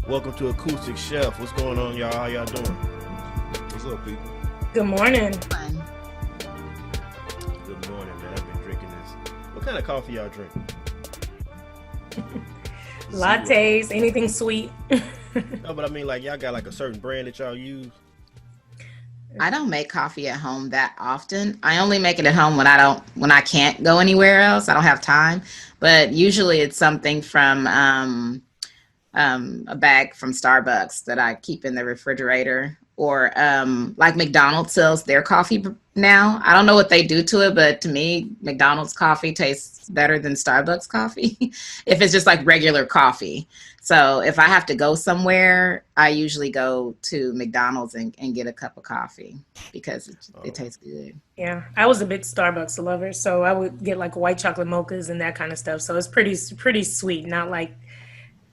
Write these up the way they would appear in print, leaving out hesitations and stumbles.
Welcome to Acoustic Chef. What's going on, y'all? How y'all doing? What's up, people? Good morning. Fun. Good morning, man. I've been drinking this. What kind of coffee y'all drink? Zero. Lattes, anything sweet. No, but I mean, like, y'all got like a certain brand that y'all use? I don't make coffee at home that often. I only make it at home when I can't go anywhere else. I don't have time. But usually it's something from a bag from Starbucks that I keep in the refrigerator. Or like McDonald's sells their coffee now. I don't know what they do to it, but to me, McDonald's coffee tastes better than Starbucks coffee if it's just like regular coffee. So if I have to go somewhere, I usually go to McDonald's and get a cup of coffee because it Oh, tastes good. Yeah, I was a big Starbucks lover, so I would get like white chocolate mochas and that kind of stuff. So it's pretty sweet, not like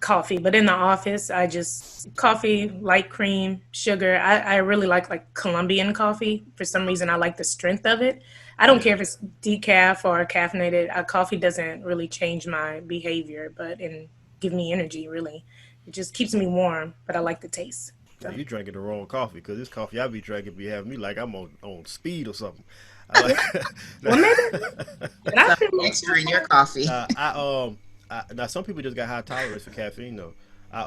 coffee. But in the office, I just coffee, light cream, sugar. I really like Colombian coffee. For some reason, I like the strength of it. I don't yeah. care if it's decaf or caffeinated. Coffee doesn't really change my behavior, but and give me energy. Really, it just keeps me warm. But I like the taste. Now, So. you drinking the wrong coffee because this coffee I be drinking be having me like I'm on speed or something. I like, Well, maybe, but What's I up feel extra in your coffee? nah, now some people just got high tolerance for caffeine though. I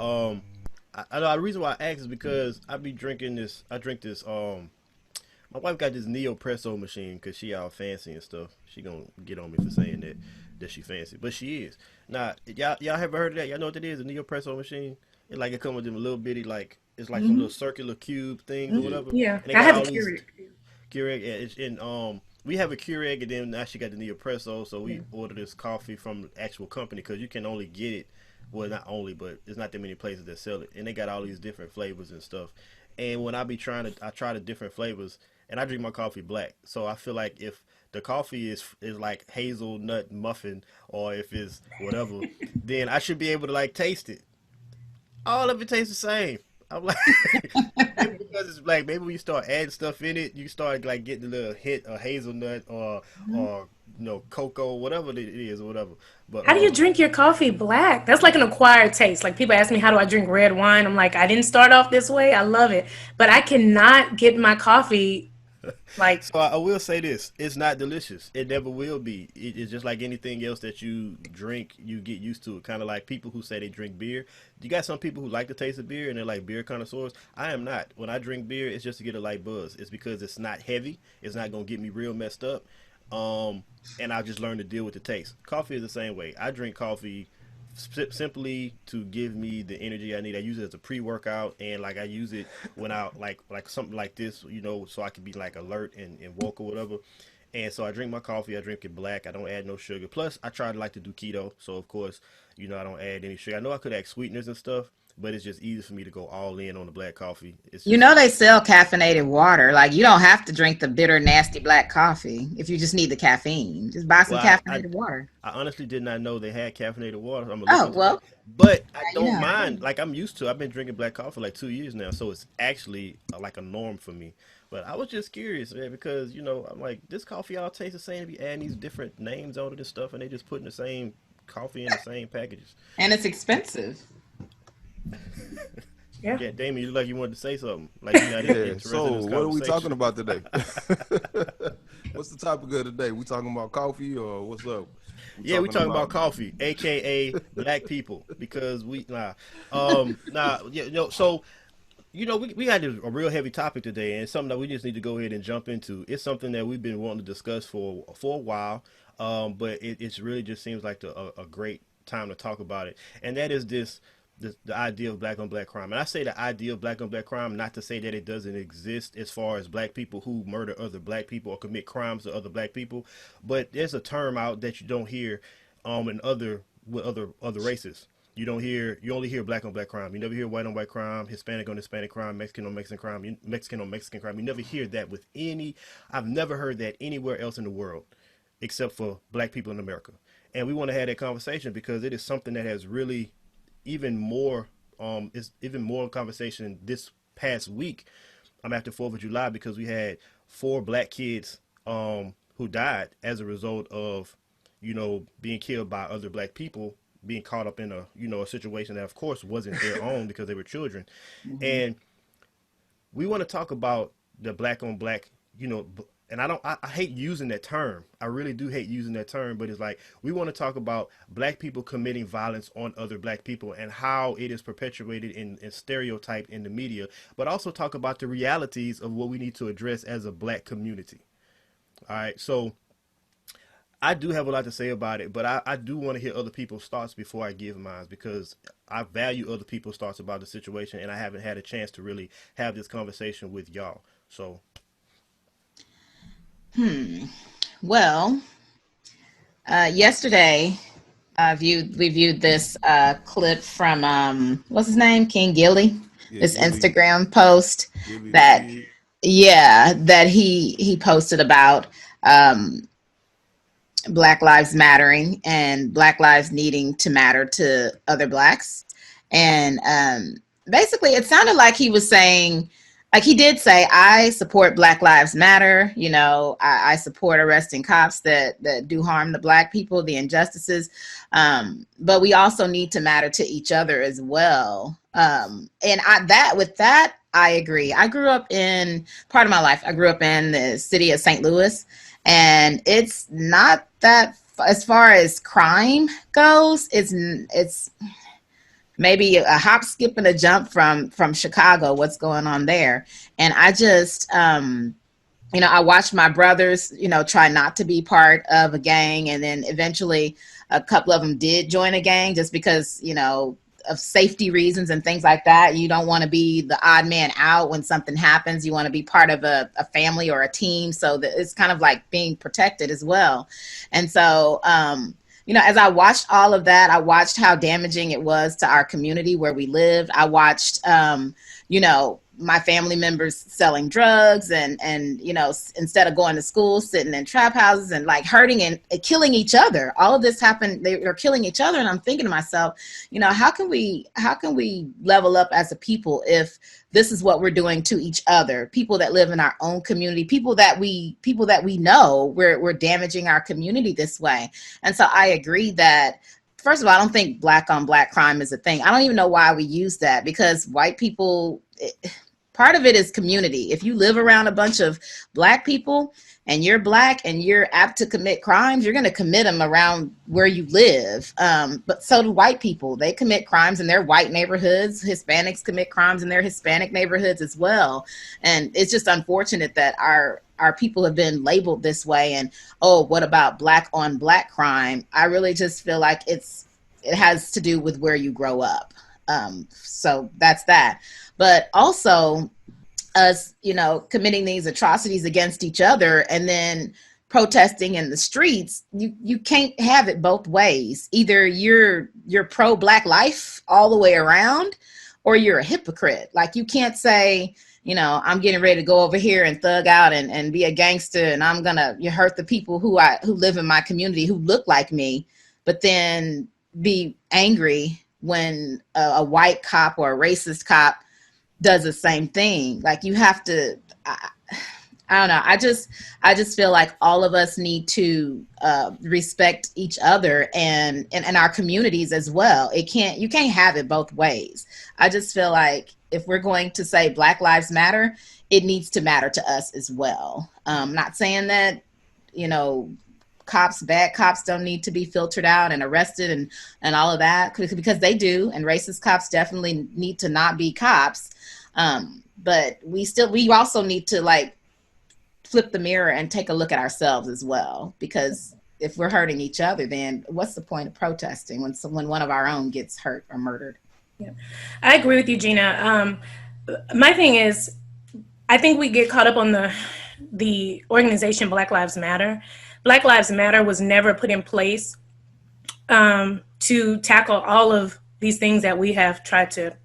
I know the reason why I ask is because I be drinking this. I drink this. My wife got this Neopresso machine because she all fancy and stuff. She gonna get on me for saying that she fancy, but she is. Now, y'all ever heard of that? Y'all know what it is? A Neopresso machine. It come with them little bitty like it's like some little Hmm. circular cube things or Hmm. whatever, yeah. and they I got have a all these Keurig. Keurig. Yeah, we have a Keurig, and then now she got the Neopresso, so Yeah. we order this coffee from the actual company because you can only get it. Well, not only, but there's not that many places that sell it, and they got all these different flavors and stuff. And when I try the different flavors, and I drink my coffee black. So I feel like if the coffee is like hazelnut muffin, or if it's whatever, then I should be able to like taste it. All of it tastes the same. I'm like, maybe because it's black. Maybe when you start adding stuff in it, you start like getting a little hit of hazelnut or cocoa, whatever it is or whatever. But How do you drink your coffee black? That's like an acquired taste. Like people ask me, how do I drink red wine? I'm like, I didn't start off this way. I love it. But I cannot get my coffee like, So I will say this: it's not delicious. It never will be. It's just like anything else that you drink, you get used to it. Kind of like people who say they drink beer. You got some people who like the taste of beer and they're like beer connoisseurs. I am not. When I drink beer, it's just to get a light buzz. It's because it's not heavy. It's not gonna get me real messed up. Um, and I just learned to deal with the taste. Coffee is the same way. I drink coffee simply to give me the energy I need. I use it as a pre-workout, and like I use it when I like something like this, so I can be like alert and woke or whatever. And so I drink my coffee. I drink it black. I don't add no sugar. Plus, I try to like to do keto, so of course, I don't add any sugar. I know I could add sweeteners and stuff, but it's just easy for me to go all in on the black coffee. It's You just know they sell caffeinated water. Like you don't have to drink the bitter, nasty black coffee if you just need the caffeine. Just buy some well, I caffeinated water. I honestly did not know they had caffeinated water. I'm gonna look Oh into that. well, But I you don't know. mind. Like I'm used to. I've been drinking black coffee for like 2 years now, so it's actually like a norm for me. But I was just curious, man, because I'm like this coffee all tastes the same. Be adding these different names on it and stuff, and they just putting the same coffee in the same packages. And it's expensive. yeah. Yeah, Damien, you look like you wanted to say something. Like you're not Yeah. interested in So, this what are we talking conversation. about today? What's the topic of today? We talking about coffee or what's up? We Yeah, we talking talking about about coffee, aka black people, because yeah, so we had a real heavy topic today, and it's something that we just need to go ahead and jump into. It's something that we've been wanting to discuss for a while, but it's really just seems like a great time to talk about it, and that is the idea of black on black crime. And I say the idea of black on black crime not to say that it doesn't exist as far as black people who murder other black people or commit crimes to other black people, but there's a term out that you don't hear in other races. You only hear black on black crime. You never hear white on white crime, Hispanic on Hispanic crime, Mexican on Mexican crime, Mexican on Mexican crime. You never hear that with any. I've never heard that anywhere else in the world, except for black people in America. And we want to have that conversation because it is something that has really even more is even more conversation this past week. I'm after 4th of July because we had 4 black kids who died as a result of being killed by other black people being caught up in a situation that of course wasn't their own because they were children. And we want to talk about the black on black, and I hate using that term. I really do hate using that term, but it's like we want to talk about black people committing violence on other black people and how it is perpetuated and stereotyped in the media, but also talk about the realities of what we need to address as a black community. All right, so I do have a lot to say about it, but I do want to hear other people's thoughts before I give mine because I value other people's thoughts about the situation, and I haven't had a chance to really have this conversation with y'all. So, Well, yesterday we viewed this clip from what's his name, King Gilly, Yeah, this Gilly, Instagram post Gilly the that Kid. that he posted about um, Black Lives Mattering and Black lives needing to matter to other Blacks. And basically, it sounded like he was saying, like he did say, I support Black Lives Matter. I support arresting cops that do harm to Black people, the injustices. But we also need to matter to each other as well. And with that, I agree. I grew up in part of my life. I grew up in the city of St. Louis, and it's not that as far as crime goes. It's maybe a hop, skip, and a jump from Chicago. What's going on there? And I just I watched my brothers, try not to be part of a gang, and then eventually a couple of them did join a gang just because of safety reasons and things like that. You don't want to be the odd man out when something happens. You want to be part of a family or a team, so that it's kind of like being protected as well. And so as I watched all of that, I watched how damaging it was to our community where we lived. I watched my family members selling drugs and instead of going to school, sitting in trap houses and like hurting and killing each other. All of this happened. They were killing each other. And I'm thinking to myself, how can we level up as a people if this is what we're doing to each other? People that live in our own community, people that we know, we're damaging our community this way. And so I agree that, first of all, I don't think black on black crime is a thing. I don't even know why we use that, because white people, part of it is community. If you live around a bunch of Black people and you're Black and you're apt to commit crimes, you're going to commit them around where you live. But so do white people. They commit crimes in their white neighborhoods. Hispanics commit crimes in their Hispanic neighborhoods as well. And it's just unfortunate that our people have been labeled this way. And, oh, what about Black on Black crime? I really just feel like it has to do with where you grow up. So that's that. But also us, committing these atrocities against each other and then protesting in the streets, you can't have it both ways. Either you're pro-Black life all the way around, or you're a hypocrite. Like, you can't say, I'm getting ready to go over here and thug out and be a gangster, and I'm gonna hurt the people who live in my community who look like me, but then be angry when a white cop or a racist cop does the same thing. Like, you have to, I don't know. I just feel like all of us need to respect each other and our communities as well. You can't have it both ways. I just feel like if we're going to say Black Lives Matter, it needs to matter to us as well. Not saying that, bad cops don't need to be filtered out and arrested and all of that, because they do. And racist cops definitely need to not be cops. But we also need to like flip the mirror and take a look at ourselves as well, because if we're hurting each other, then what's the point of protesting when one of our own gets hurt or murdered? Yeah, I agree with you, Gina. My thing is, I think we get caught up on the organization Black Lives Matter. Black Lives Matter was never put in place to tackle all of these things that we have tried to,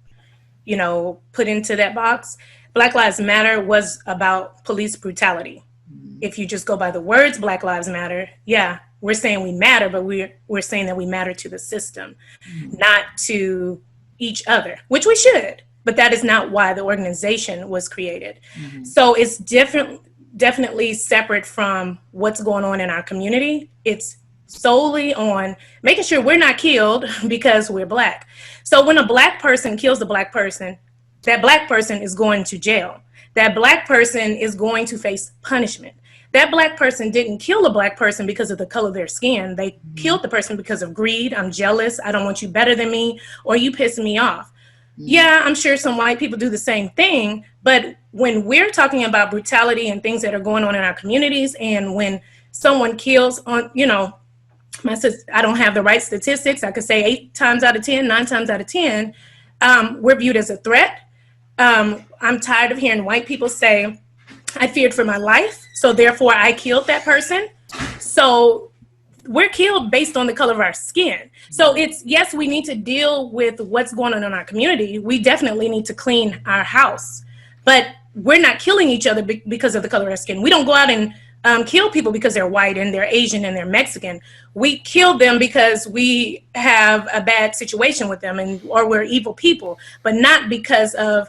put into that box. Black Lives Matter was about police brutality. If you just go by the words Black Lives Matter, yeah, we're saying we matter, but we're saying that we matter to the system, not to each other, which we should. But that is not why the organization was created. So it's definitely separate from what's going on in our community. It's solely on making sure we're not killed because we're black. So when a black person kills a black person, that black person is going to jail. That black person is going to face punishment. That black person didn't kill a black person because of the color of their skin. They killed the person because of greed. I'm jealous. I don't want you better than me, or you piss me off. Yeah, I'm sure some white people do the same thing. But when we're talking about brutality and things that are going on in our communities, and when someone kills on, I don't have the right statistics. I could say 8 times out of 10, 9 times out of 10, we're viewed as a threat. I'm tired of hearing white people say, I feared for my life, so therefore I killed that person. So we're killed based on the color of our skin. So it's, yes, we need to deal with what's going on in our community. We definitely need to clean our house, but we're not killing each other because of the color of our skin. We don't go out and kill people because they're white and they're Asian and they're Mexican. We kill them because we have a bad situation with them, or we're evil people, but not because of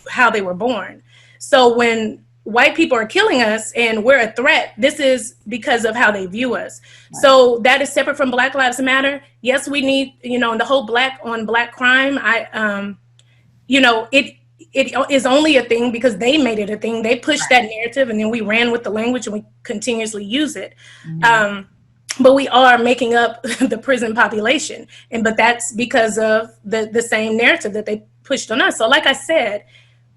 how they were born. So when white people are killing us and we're a threat, this is because of how they view us. Right. So that is separate from Black Lives Matter. Yes, we need, the whole black on black crime. It is only a thing because they made it a thing. They pushed that narrative, and then we ran with the language and we continuously use it. But we are making up the prison population, but that's because of the same narrative that they pushed on us. So like I said,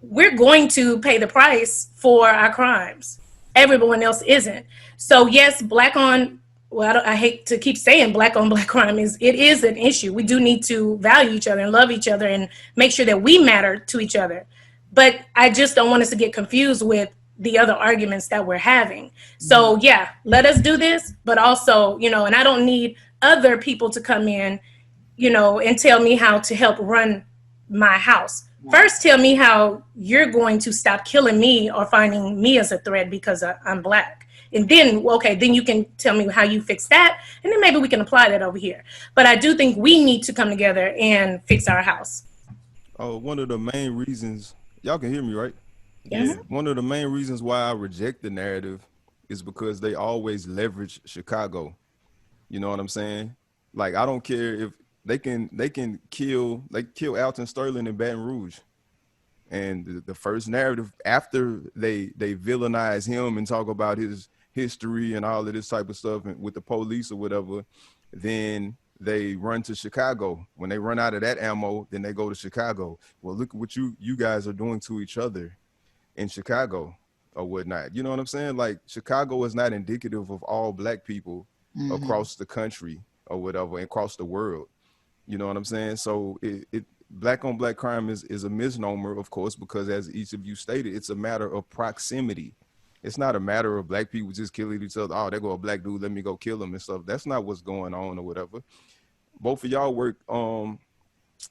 we're going to pay the price for our crimes. Everyone else isn't. So yes, I hate to keep saying black on black crime it is an issue. We do need to value each other and love each other and make sure that we matter to each other. But I just don't want us to get confused with the other arguments that we're having. So yeah, let us do this, but also, and I don't need other people to come in, and tell me how to help run my house. First, tell me how you're going to stop killing me or finding me as a threat because I'm black. And then, then you can tell me how you fix that. And then maybe we can apply that over here. But I do think we need to come together and fix our house. Oh, one of the main reasons, y'all can hear me, right? Yes. Yeah. One of the main reasons why I reject the narrative is because they always leverage Chicago. You know what I'm saying? Like, I don't care if they can kill Alton Sterling in Baton Rouge. And the first narrative after they villainize him and talk about his history and all of this type of stuff and with the police or whatever, then they run to Chicago. When they run out of that ammo, then they go to Chicago. Well, look at what you guys are doing to each other in Chicago or whatnot. You know what I'm saying? Like, Chicago is not indicative of all black people across the country or whatever, across the world. You know what I'm saying? So black on black crime is a misnomer, of course, because as each of you stated, it's a matter of proximity. It's not a matter of black people just killing each other. Oh, there go a black dude, let me go kill him and stuff. That's not what's going on or whatever. Both of y'all worked, all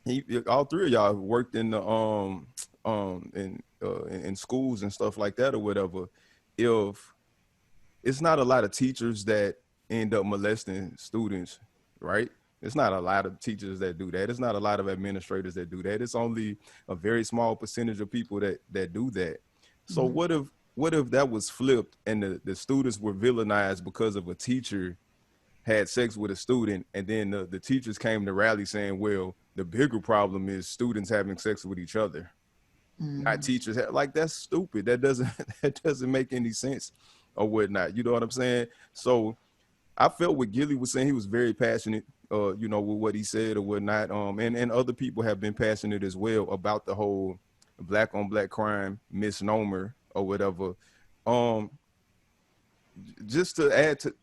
three of y'all worked in the in schools and stuff like that or whatever. If it's not a lot of teachers that end up molesting students, right? It's not a lot of teachers that do that. It's not a lot of administrators that do that. It's only a very small percentage of people that do that. So what if that was flipped and the students were villainized because of a teacher had sex with a student, and then the teachers came to rally saying, well, the bigger problem is students having sex with each other, not teachers. Like, that's stupid. That doesn't make any sense or whatnot. You know what I'm saying? So I felt what Gilly was saying. He was very passionate, with what he said or whatnot. And other people have been passionate as well about the whole black on black crime misnomer or whatever. Just to add to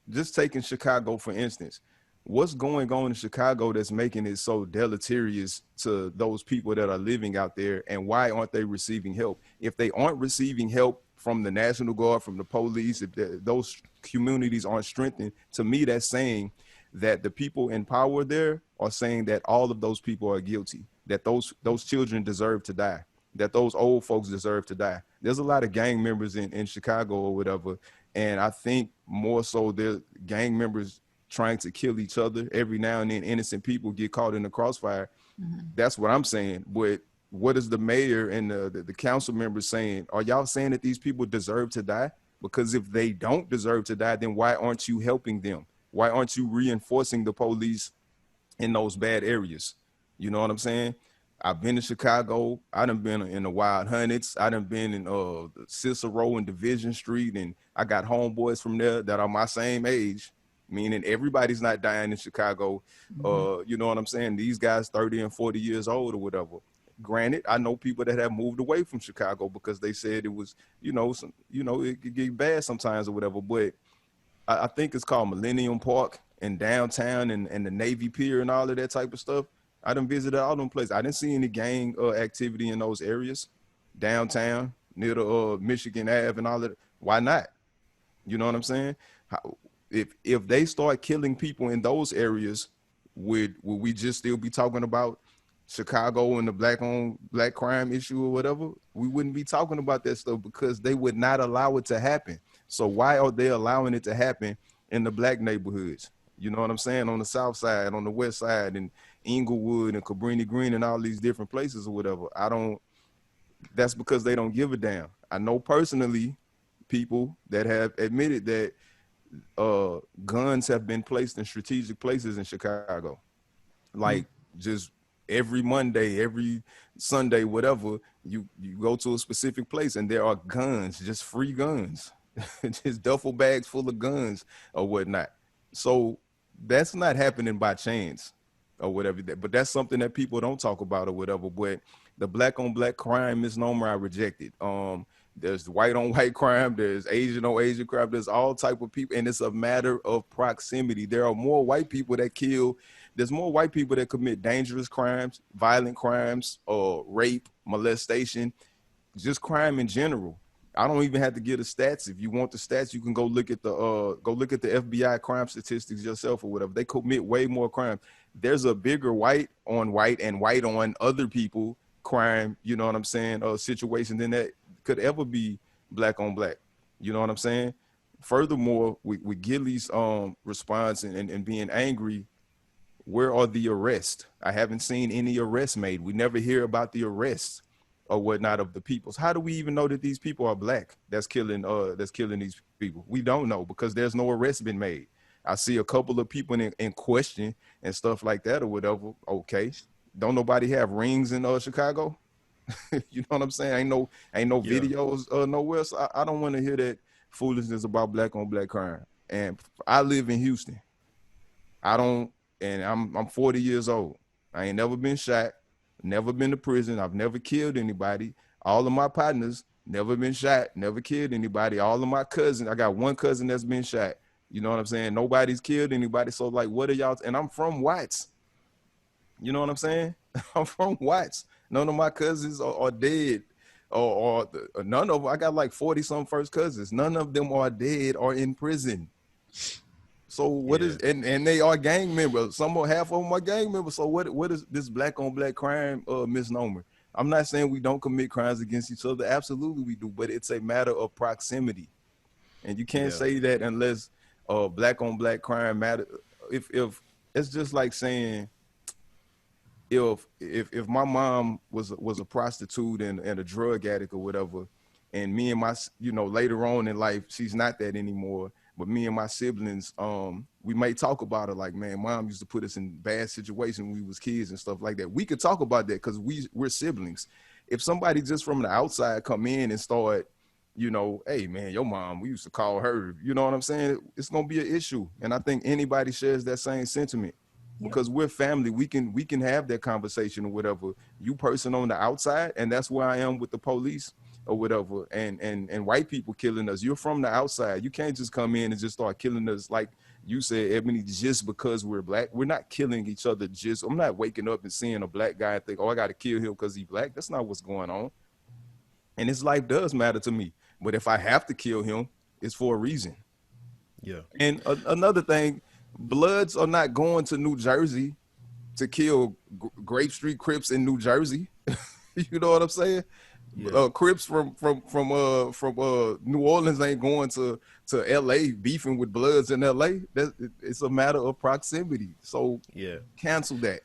just taking Chicago, for instance, what's going on in Chicago that's making it so deleterious to those people that are living out there, and why aren't they receiving help? If they aren't receiving help from the National Guard, from the police, if those communities aren't strengthened, to me, that's saying that the people in power there are saying that all of those people are guilty, that those children deserve to die, that those old folks deserve to die. There's a lot of gang members in Chicago or whatever, and I think more so they're gang members trying to kill each other. Every now and then innocent people get caught in the crossfire. That's what I'm saying. But what is the mayor and the council members saying? Are y'all saying that these people deserve to die? Because if they don't deserve to die, then why aren't you helping them? Why aren't you reinforcing the police in those bad areas? You know what I'm saying? I've been to Chicago. I done been in the Wild Hundreds. I done been in Cicero and Division Street, and I got homeboys from there that are my same age. Meaning everybody's not dying in Chicago. Mm-hmm. You know what I'm saying? These guys 30 and 40 years old or whatever. Granted, I know people that have moved away from Chicago because they said it was, it could get bad sometimes or whatever. But I think it's called Millennium Park and downtown and the Navy Pier and all of that type of stuff. I done visited all them places. I didn't see any gang activity in those areas, downtown near the Michigan Ave and all of that. Why not? You know what I'm saying? How, if they start killing people in those areas, would we just still be talking about Chicago and the black on black crime issue or whatever? We wouldn't be talking about that stuff because they would not allow it to happen. So why are they allowing it to happen in the black neighborhoods? You know what I'm saying? On the south side, on the west side, and Inglewood and Cabrini Green and all these different places or whatever. That's because they don't give a damn. I know personally people that have admitted that guns have been placed in strategic places in Chicago. Like just every Monday, every Sunday, whatever, you go to a specific place and there are guns, just free guns, just duffel bags full of guns or whatnot. So that's not happening by chance or whatever. But that's something that people don't talk about or whatever. But the black on black crime misnomer, I reject it. There's white on white crime, there's Asian on Asian crime, there's all type of people, and it's a matter of proximity. There are more white people that kill, there's more white people that commit dangerous crimes, violent crimes, or rape, molestation, just crime in general. I don't even have to get the stats. If you want the stats, you can go look at the FBI crime statistics yourself or whatever. They commit way more crime. There's a bigger white on white and white on other people crime, you know what I'm saying, situation than that could ever be black on black. You know what I'm saying? Furthermore, with Gilly's response and being angry, where are the arrests? I haven't seen any arrests made. We never hear about the arrests or whatnot of the peoples. How do we even know that these people are black that's killing these people? We don't know because there's no arrests been made. I see a couple of people in question and stuff like that or whatever. Okay. Don't nobody have rings in Chicago? You know what I'm saying? Ain't no Yeah. videos nowhere. So I don't want to hear that foolishness about black on black crime. And I live in Houston. I don't, and I'm 40 years old. I ain't never been shot, never been to prison. I've never killed anybody. All of my partners never been shot, never killed anybody. All of my cousins, I got one cousin that's been shot. You know what I'm saying? Nobody's killed anybody. So like, what are y'all? And I'm from Watts. You know what I'm saying? I'm from Watts. None of my cousins are dead, or none of them. I got like 40 some first cousins. None of them are dead or in prison. So what is and they are gang members. Some or half of them are gang members. So what is this black on black crime misnomer? I'm not saying we don't commit crimes against each other. Absolutely we do, but it's a matter of proximity, and you can't say that unless black on black crime matter. If it's just like saying, if my mom was a prostitute and a drug addict or whatever, and me and my, later on in life she's not that anymore, but me and my siblings, we may talk about it like, man, mom used to put us in bad situations when we was kids and stuff like that. We could talk about that because we're siblings. If somebody just from the outside come in and start, hey man, your mom, we used to call her, you know what I'm saying, it's gonna be an issue. And I think anybody shares that same sentiment. Because we're family, we can have that conversation or whatever. You person on the outside, and that's where I am with the police or whatever, and white people killing us. You're from the outside. You can't just come in and just start killing us like you said, Ebony, just because we're black. We're not killing each other. I'm not waking up and seeing a black guy and think, oh, I got to kill him because he's black. That's not what's going on. And his life does matter to me. But if I have to kill him, it's for a reason. Yeah. And another thing, Bloods are not going to New Jersey to kill Grape Street Crips in New Jersey. You know what I'm saying? Yeah. Crips from New Orleans ain't going to LA beefing with Bloods in LA. It's a matter of proximity. So cancel that.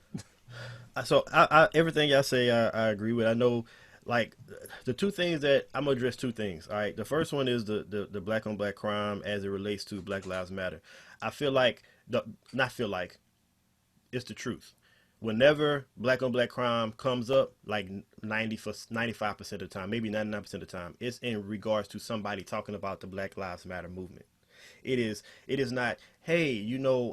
So I everything y'all say I agree with. I know, like, the two things that I'm gonna address, two things. All right, the first one is the black on black crime as it relates to Black Lives Matter. I feel like not feel like, it's the truth. Whenever black on black crime comes up, like 95% of the time, maybe 99% of the time, it's in regards to somebody talking about the Black Lives Matter movement. It is not, hey,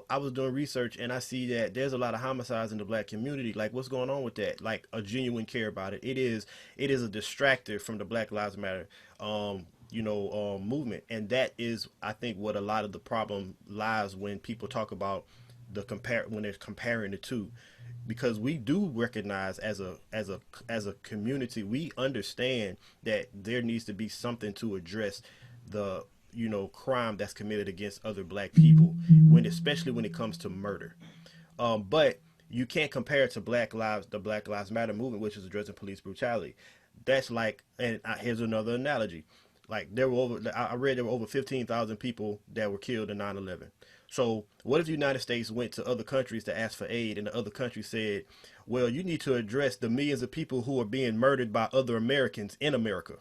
I was doing research and I see that there's a lot of homicides in the black community. Like, what's going on with that? Like, a genuine care about it. It is a distractor from the Black Lives Matter movement. And that is, I think, what a lot of the problem lies when people talk about when they're comparing the two, because we do recognize as a community, we understand that there needs to be something to address the crime that's committed against other black people, especially when it comes to murder. But you can't compare it to the Black Lives Matter movement, which is addressing police brutality. That's like, and here's another analogy. Like, I read there were over 15,000 people that were killed in 9/11. So what if the United States went to other countries to ask for aid, and the other countries said, well, you need to address the millions of people who are being murdered by other Americans in America?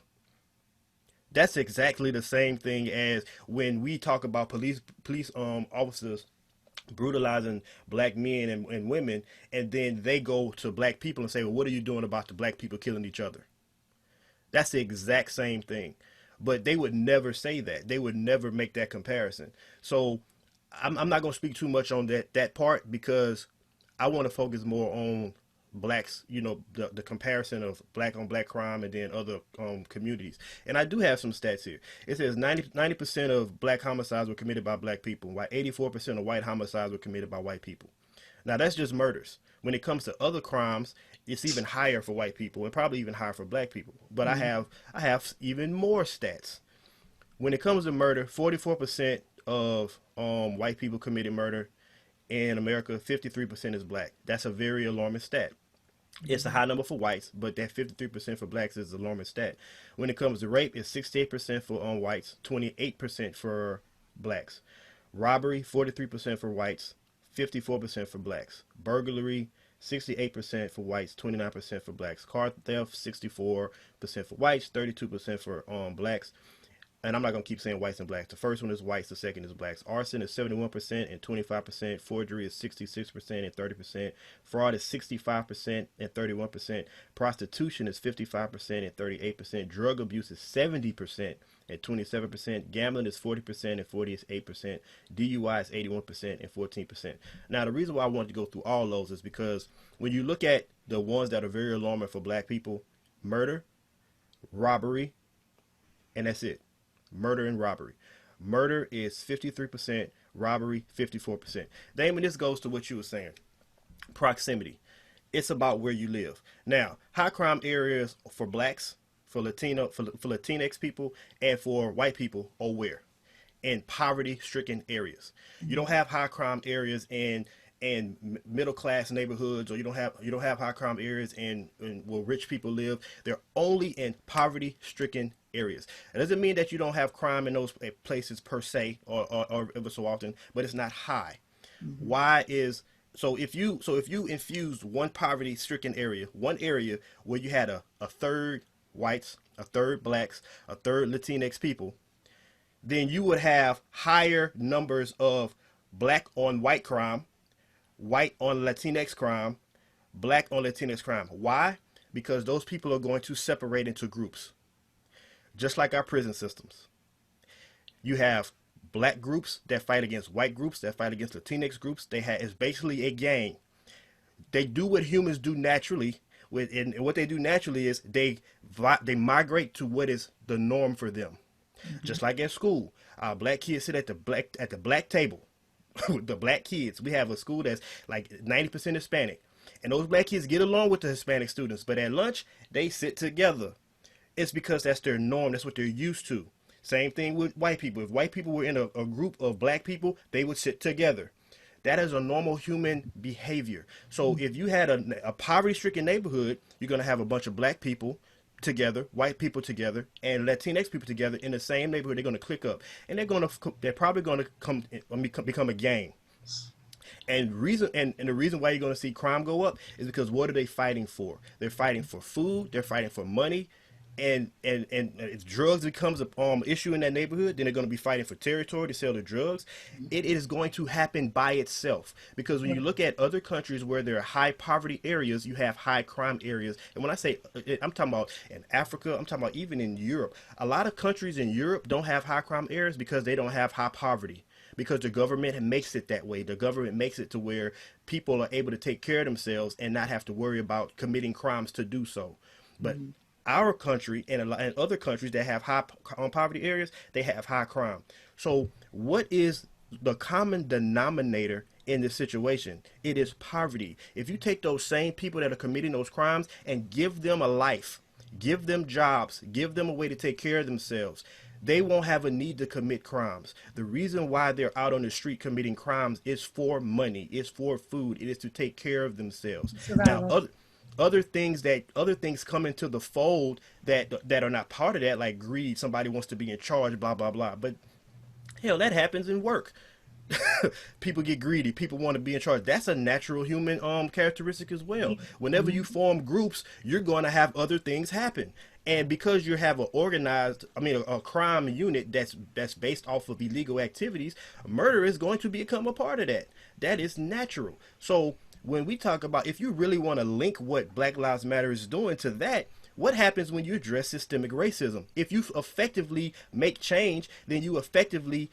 That's exactly the same thing as when we talk about police officers brutalizing black men and women, and then they go to black people and say, well, what are you doing about the black people killing each other? That's the exact same thing. But they would never say that. They would never make that comparison. So I'm not going to speak too much on that part, because I want to focus more on blacks, the comparison of black on black crime and then other communities. And I do have some stats here. It says 90% of black homicides were committed by black people, while 84% of white homicides were committed by white people. Now, that's just murders. When it comes to other crimes, it's even higher for white people and probably even higher for black people. But I have even more stats. When it comes to murder, 44% of white people committed murder in America. 53% is black. That's a very alarming stat. It's a high number for whites, but that 53% for blacks is an alarming stat. When it comes to rape, it's 68% for whites, 28% for blacks. Robbery, 43% for whites, 54% for blacks. Burglary, 68% for whites, 29% for blacks. Car theft, 64% for whites, 32% for blacks. And I'm not going to keep saying whites and blacks. The first one is whites, the second is blacks. Arson is 71% and 25%. Forgery is 66% and 30%. Fraud is 65% and 31%. Prostitution is 55% and 38%. Drug abuse is 70% and 27%. Gambling is 40% and 48%. DUI is 81% and 14%. Now, the reason why I wanted to go through all those is because when you look at the ones that are very alarming for black people, murder, robbery, and that's it. Murder and robbery. Murder is 53%, robbery 54%. Damon, this goes to what you were saying. Proximity. It's about where you live. Now, high crime areas for blacks, for Latinx people, and for white people are where? In poverty-stricken areas. You don't have high crime areas in middle class neighborhoods, or you don't have high crime areas in where rich people live. They're only in poverty stricken areas. It doesn't mean that you don't have crime in those places per se, or ever so often, but it's not high. Why is so if you infused one poverty stricken area, one area where you had a third whites, a third blacks, a third Latinx people, then you would have higher numbers of black on white crime, white on Latinx crime, black on Latinx crime. Why? Because those people are going to separate into groups. Just like our prison systems. You have black groups that fight against white groups, that fight against Latinx groups. It's basically a gang. They do what humans do naturally. And what they do naturally is they migrate to what is the norm for them. Just like at school, our black kids sit at the black table. The black kids. We have a school that's like 90% Hispanic, and those black kids get along with the Hispanic students. But at lunch, they sit together. It's because that's their norm. That's what they're used to. Same thing with white people. If white people were in a group of black people, they would sit together. That is a normal human behavior. So if you had a poverty-stricken neighborhood, you're going to have a bunch of black people together, white people together, and Latinx people together in the same neighborhood. They're going to click up, and they're probably going to become a gang. And the reason why you're going to see crime go up is because what are they fighting for? They're fighting for food. They're fighting for money. and if drugs becomes a issue in that neighborhood, then they're going to be fighting for territory to sell the drugs. It is going to happen by itself, because when you look at other countries where there are high poverty areas, you have high crime areas. And when I say, I'm talking about in Africa, I'm talking about even in Europe. A lot of countries in Europe don't have high crime areas because they don't have high poverty, because the government makes it that way. The government makes it to where people are able to take care of themselves and not have to worry about committing crimes to do so. But our country and other countries that have high poverty areas, they have high crime. So what is the common denominator in this situation? It is poverty. If you take those same people that are committing those crimes and give them a life, give them jobs, give them a way to take care of themselves, they won't have a need to commit crimes. The reason why they're out on the street committing crimes is for money, it's for food, it is to take care of themselves. Now, other things come into the fold that are not part of that, like greed. Somebody wants to be in charge, blah blah blah. But hell, that happens in work. People get greedy. People want to be in charge. That's a natural human characteristic as well. Whenever you form groups, you're going to have other things happen. And because you have a crime unit that's based off of illegal activities, murder is going to become a part of that. That is natural. So when we talk about, if you really want to link what Black Lives Matter is doing to that, what happens when you address systemic racism? If you effectively make change, then you effectively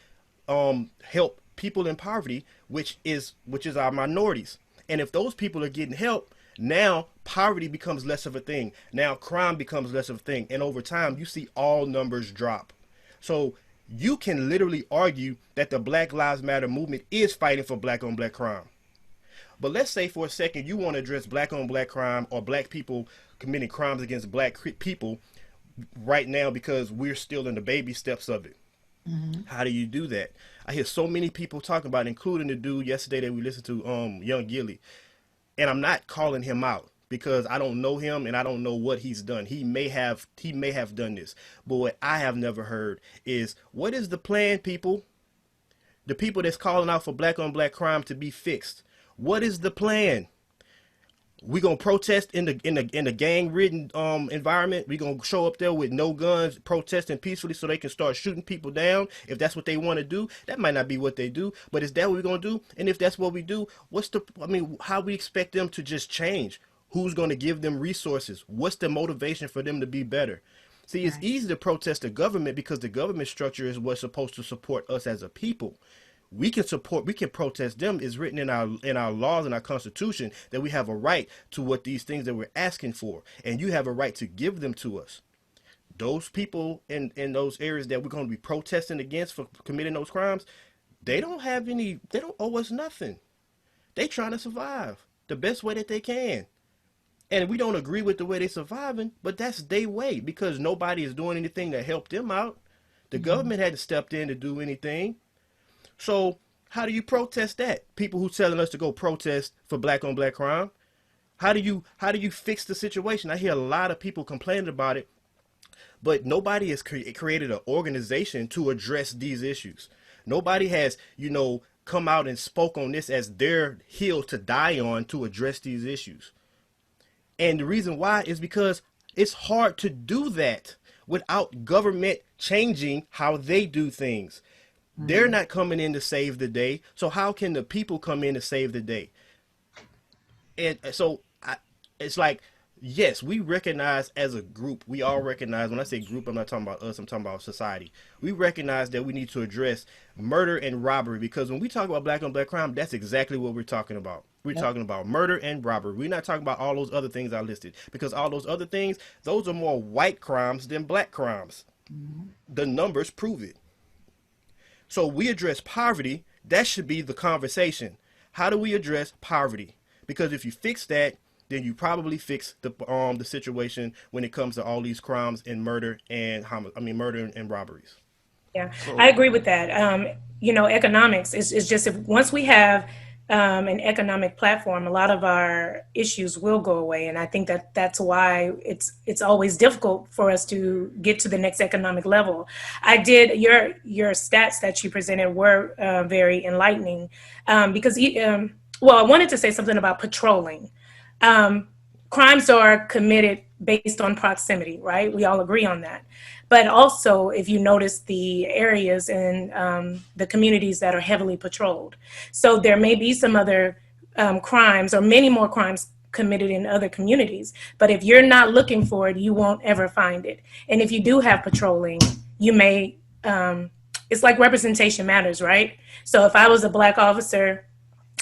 help people in poverty, which is our minorities. And if those people are getting help, now poverty becomes less of a thing. Now crime becomes less of a thing. And over time, you see all numbers drop. So you can literally argue that the Black Lives Matter movement is fighting for black on black crime. But let's say for a second you want to address black on black crime or black people committing crimes against black people right now, because we're still in the baby steps of it. How do you do that? I hear so many people talking about it, including the dude yesterday that we listened to, Young Gilly. And I'm not calling him out because I don't know him and I don't know what he's done. He may have done this. But what I have never heard is, what is the plan, people? The people that's calling out for black on black crime to be fixed. What is the plan? We gonna protest in the gang ridden environment. We gonna show up there with no guns, protesting peacefully, so they can start shooting people down. If that's what they want to do, that might not be what they do, but is that what we're gonna do? And if that's what we do, how we expect them to just change? Who's gonna give them resources? What's the motivation for them to be better? See, it's easy to protest the government because the government structure is what's supposed to support us as a people. We can protest them. Is written in our laws and our constitution that we have a right to what these things that we're asking for, and you have a right to give them to us. Those people in those areas that we're going to be protesting against for committing those crimes, they don't owe us nothing. They trying to survive the best way that they can. And we don't agree with the way they're surviving, but that's their way, because nobody is doing anything to help them out. The government hadn't stepped in to do anything. So how do you protest that? People who telling us to go protest for black on black crime. How do you fix the situation? I hear a lot of people complaining about it, but nobody has created an organization to address these issues. Nobody has, come out and spoke on this as their hill to die on to address these issues. And the reason why is because it's hard to do that without government changing how they do things. They're not coming in to save the day. So how can the people come in to save the day? And so it's like, yes, we recognize as a group, we all recognize, when I say group, I'm not talking about us, I'm talking about society. We recognize that we need to address murder and robbery, because when we talk about black on black crime, that's exactly what we're talking about. We're talking about murder and robbery. We're not talking about all those other things I listed, because all those other things, those are more white crimes than black crimes. The numbers prove it. So we address poverty. That should be the conversation. How do we address poverty? Because if you fix that, then you probably fix the situation when it comes to all these crimes and murder and murder and robberies. Yeah, I agree with that. Economics is just, once we have an economic platform, a lot of our issues will go away. And I think that's why it's always difficult for us to get to the next economic level. Your stats that you presented were very enlightening, because I wanted to say something about patrolling. Crimes are committed based on proximity, right? We all agree on that. But also, if you notice the areas and the communities that are heavily patrolled. So there may be some other crimes or many more crimes committed in other communities. But if you're not looking for it, you won't ever find it. And if you do have patrolling, you may, it's like representation matters, right? So if I was a Black officer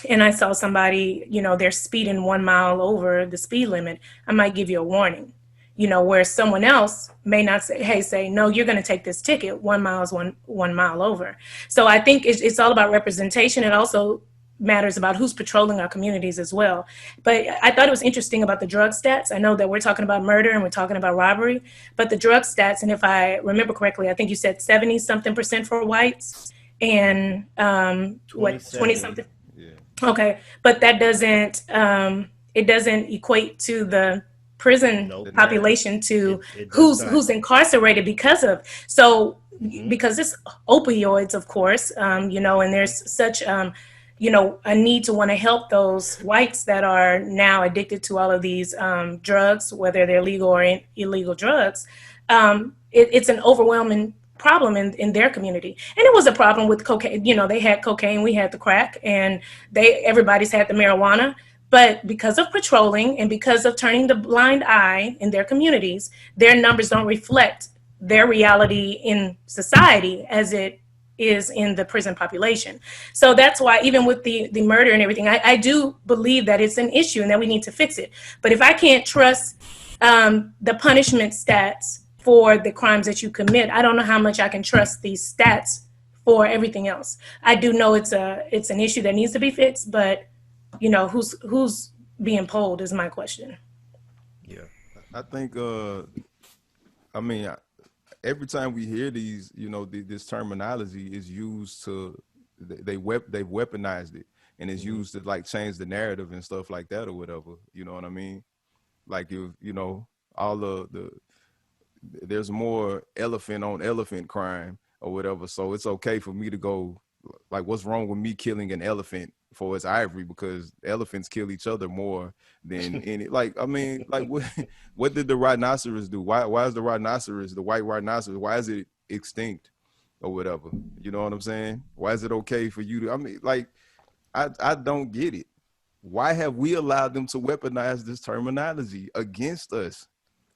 and I saw somebody, they're speeding 1 mile over the speed limit, I might give you a warning. Where someone else may not say, no, you're going to take this ticket. 1 mile is one mile over. So I think it's all about representation. It also matters about who's patrolling our communities as well. But I thought it was interesting about the drug stats. I know that we're talking about murder and we're talking about robbery, but the drug stats, and if I remember correctly, I think you said 70 something percent for whites and 20 something. Yeah. Okay, but that doesn't it doesn't equate to the prison Nope. population to It does not. who's incarcerated because of. So Mm-hmm. because it's opioids, of course, and there's such a need to want to help those whites that are now addicted to all of these drugs, whether they're legal or illegal drugs. It's an overwhelming problem in their community, and it was a problem with cocaine. They had cocaine, we had the crack, and everybody's had the marijuana. But because of patrolling and because of turning the blind eye in their communities, their numbers don't reflect their reality in society as it is in the prison population. So that's why even with the murder and everything, I do believe that it's an issue and that we need to fix it. But if I can't trust the punishment stats for the crimes that you commit, I don't know how much I can trust these stats for everything else. I do know it's an issue that needs to be fixed, but who's being polled is my question. Yeah. I think I mean every time we hear these, this terminology is used to they've weaponized it and it's Mm-hmm. used to like change the narrative and stuff like that or whatever. You know what I mean? Like if all the there's more elephant on elephant crime or whatever. So it's okay for me to go like, what's wrong with me killing an elephant for its ivory? Because elephants kill each other more than any. Like, I mean, like what did the rhinoceros do? Why is the rhinoceros, the white rhinoceros, why is it extinct or whatever? You know what I'm saying? Why is it okay for you to? I mean, like, I don't get it. Why have we allowed them to weaponize this terminology against us?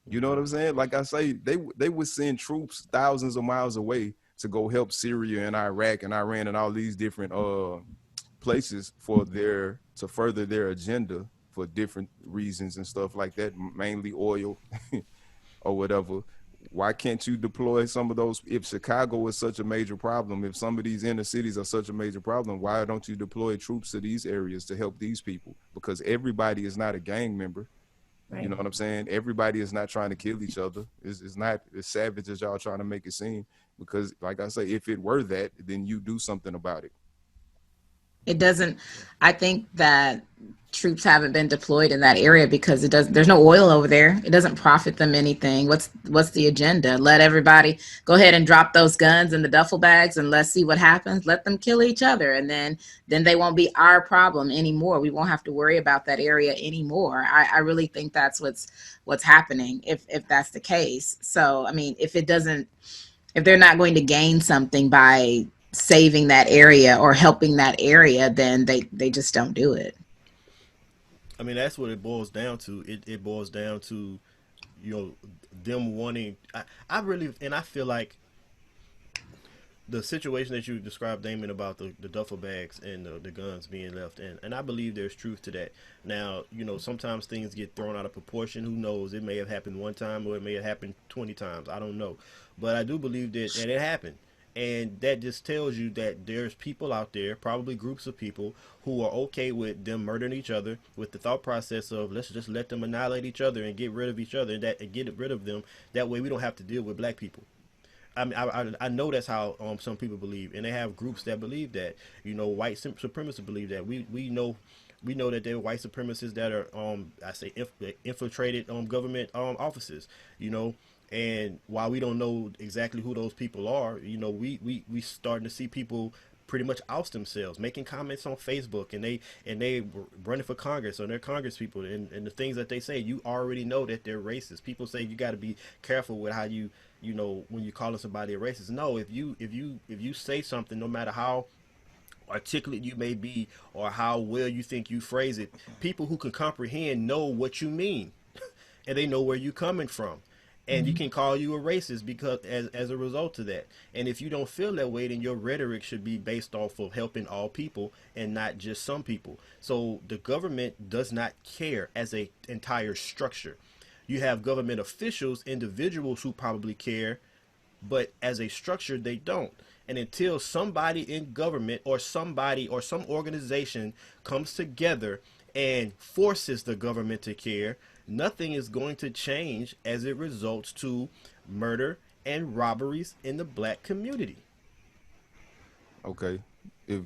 You know what I'm saying? Like I say, they would send troops thousands of miles away to go help Syria and Iraq and Iran and all these different places to further their agenda for different reasons and stuff like that, mainly oil or whatever. Why can't you deploy some of those? If Chicago is such a major problem, if some of these inner cities are such a major problem, why don't you deploy troops to these areas to help these people? Because everybody is not a gang member. Right. You know what I'm saying? Everybody is not trying to kill each other. It's not as savage as y'all trying to make it seem. Because, like I say, if it were that, then you do something about it. It doesn't. I think that troops haven't been deployed in that area because there's no oil over there. It doesn't profit them anything. What's the agenda? Let everybody go ahead and drop those guns in the duffel bags and let's see what happens. Let them kill each other, and then they won't be our problem anymore. We won't have to worry about that area anymore. I really think that's what's happening if that's the case. So I mean, if they're not going to gain something by saving that area or helping that area, then they just don't do it. I mean, that's what it boils down to. It boils down to, you know, them wanting. I really, and I feel like the situation that you described, Damon, about the duffel bags and the guns being left in, and I believe there's truth to that. Now, you know, sometimes things get thrown out of proportion. Who knows? It may have happened one time or it may have happened 20 times. I don't know. But I do believe that it happened. And that just tells you that there's people out there, probably groups of people, who are okay with them murdering each other with the thought process of let's just let them annihilate each other and get rid of each other and get rid of them. That way we don't have to deal with black people. I mean, I know that's how some people believe, and they have groups that believe that. You know, white supremacists believe that. We know that there are white supremacists that are infiltrated government offices. You know, and while we don't know exactly who those people are, you know, we starting to see people pretty much oust themselves, making comments on Facebook, and they running for Congress, or they're Congress people, and the things that they say, you already know that they're racist. People say you got to be careful with how you know, when you're calling somebody a racist. No, if you say something, no matter how articulate you may be or how well you think you phrase it, people who can comprehend know what you mean, and they know where you're coming from. And you can call you a racist because as a result of that. And if you don't feel that way, then your rhetoric should be based off of helping all people and not just some people. So the government does not care as a entire structure. You have government officials, individuals who probably care, but as a structure they don't. And until somebody in government or somebody or some organization comes together and forces the government to care, nothing is going to change as it results to murder and robberies in the black community. Okay, if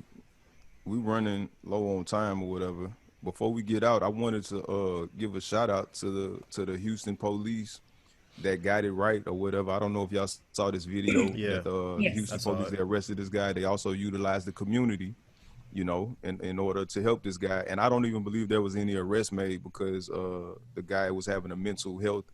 we running low on time or whatever, before we get out, I wanted to give a shout out to the Houston police that got it right or whatever. I don't know if y'all saw this video Yeah, that the Yes. I Houston saw police, it. they arrested this guy. They also utilized the community, you know, in order to help this guy. And I don't even believe there was any arrest made because the guy was having a mental health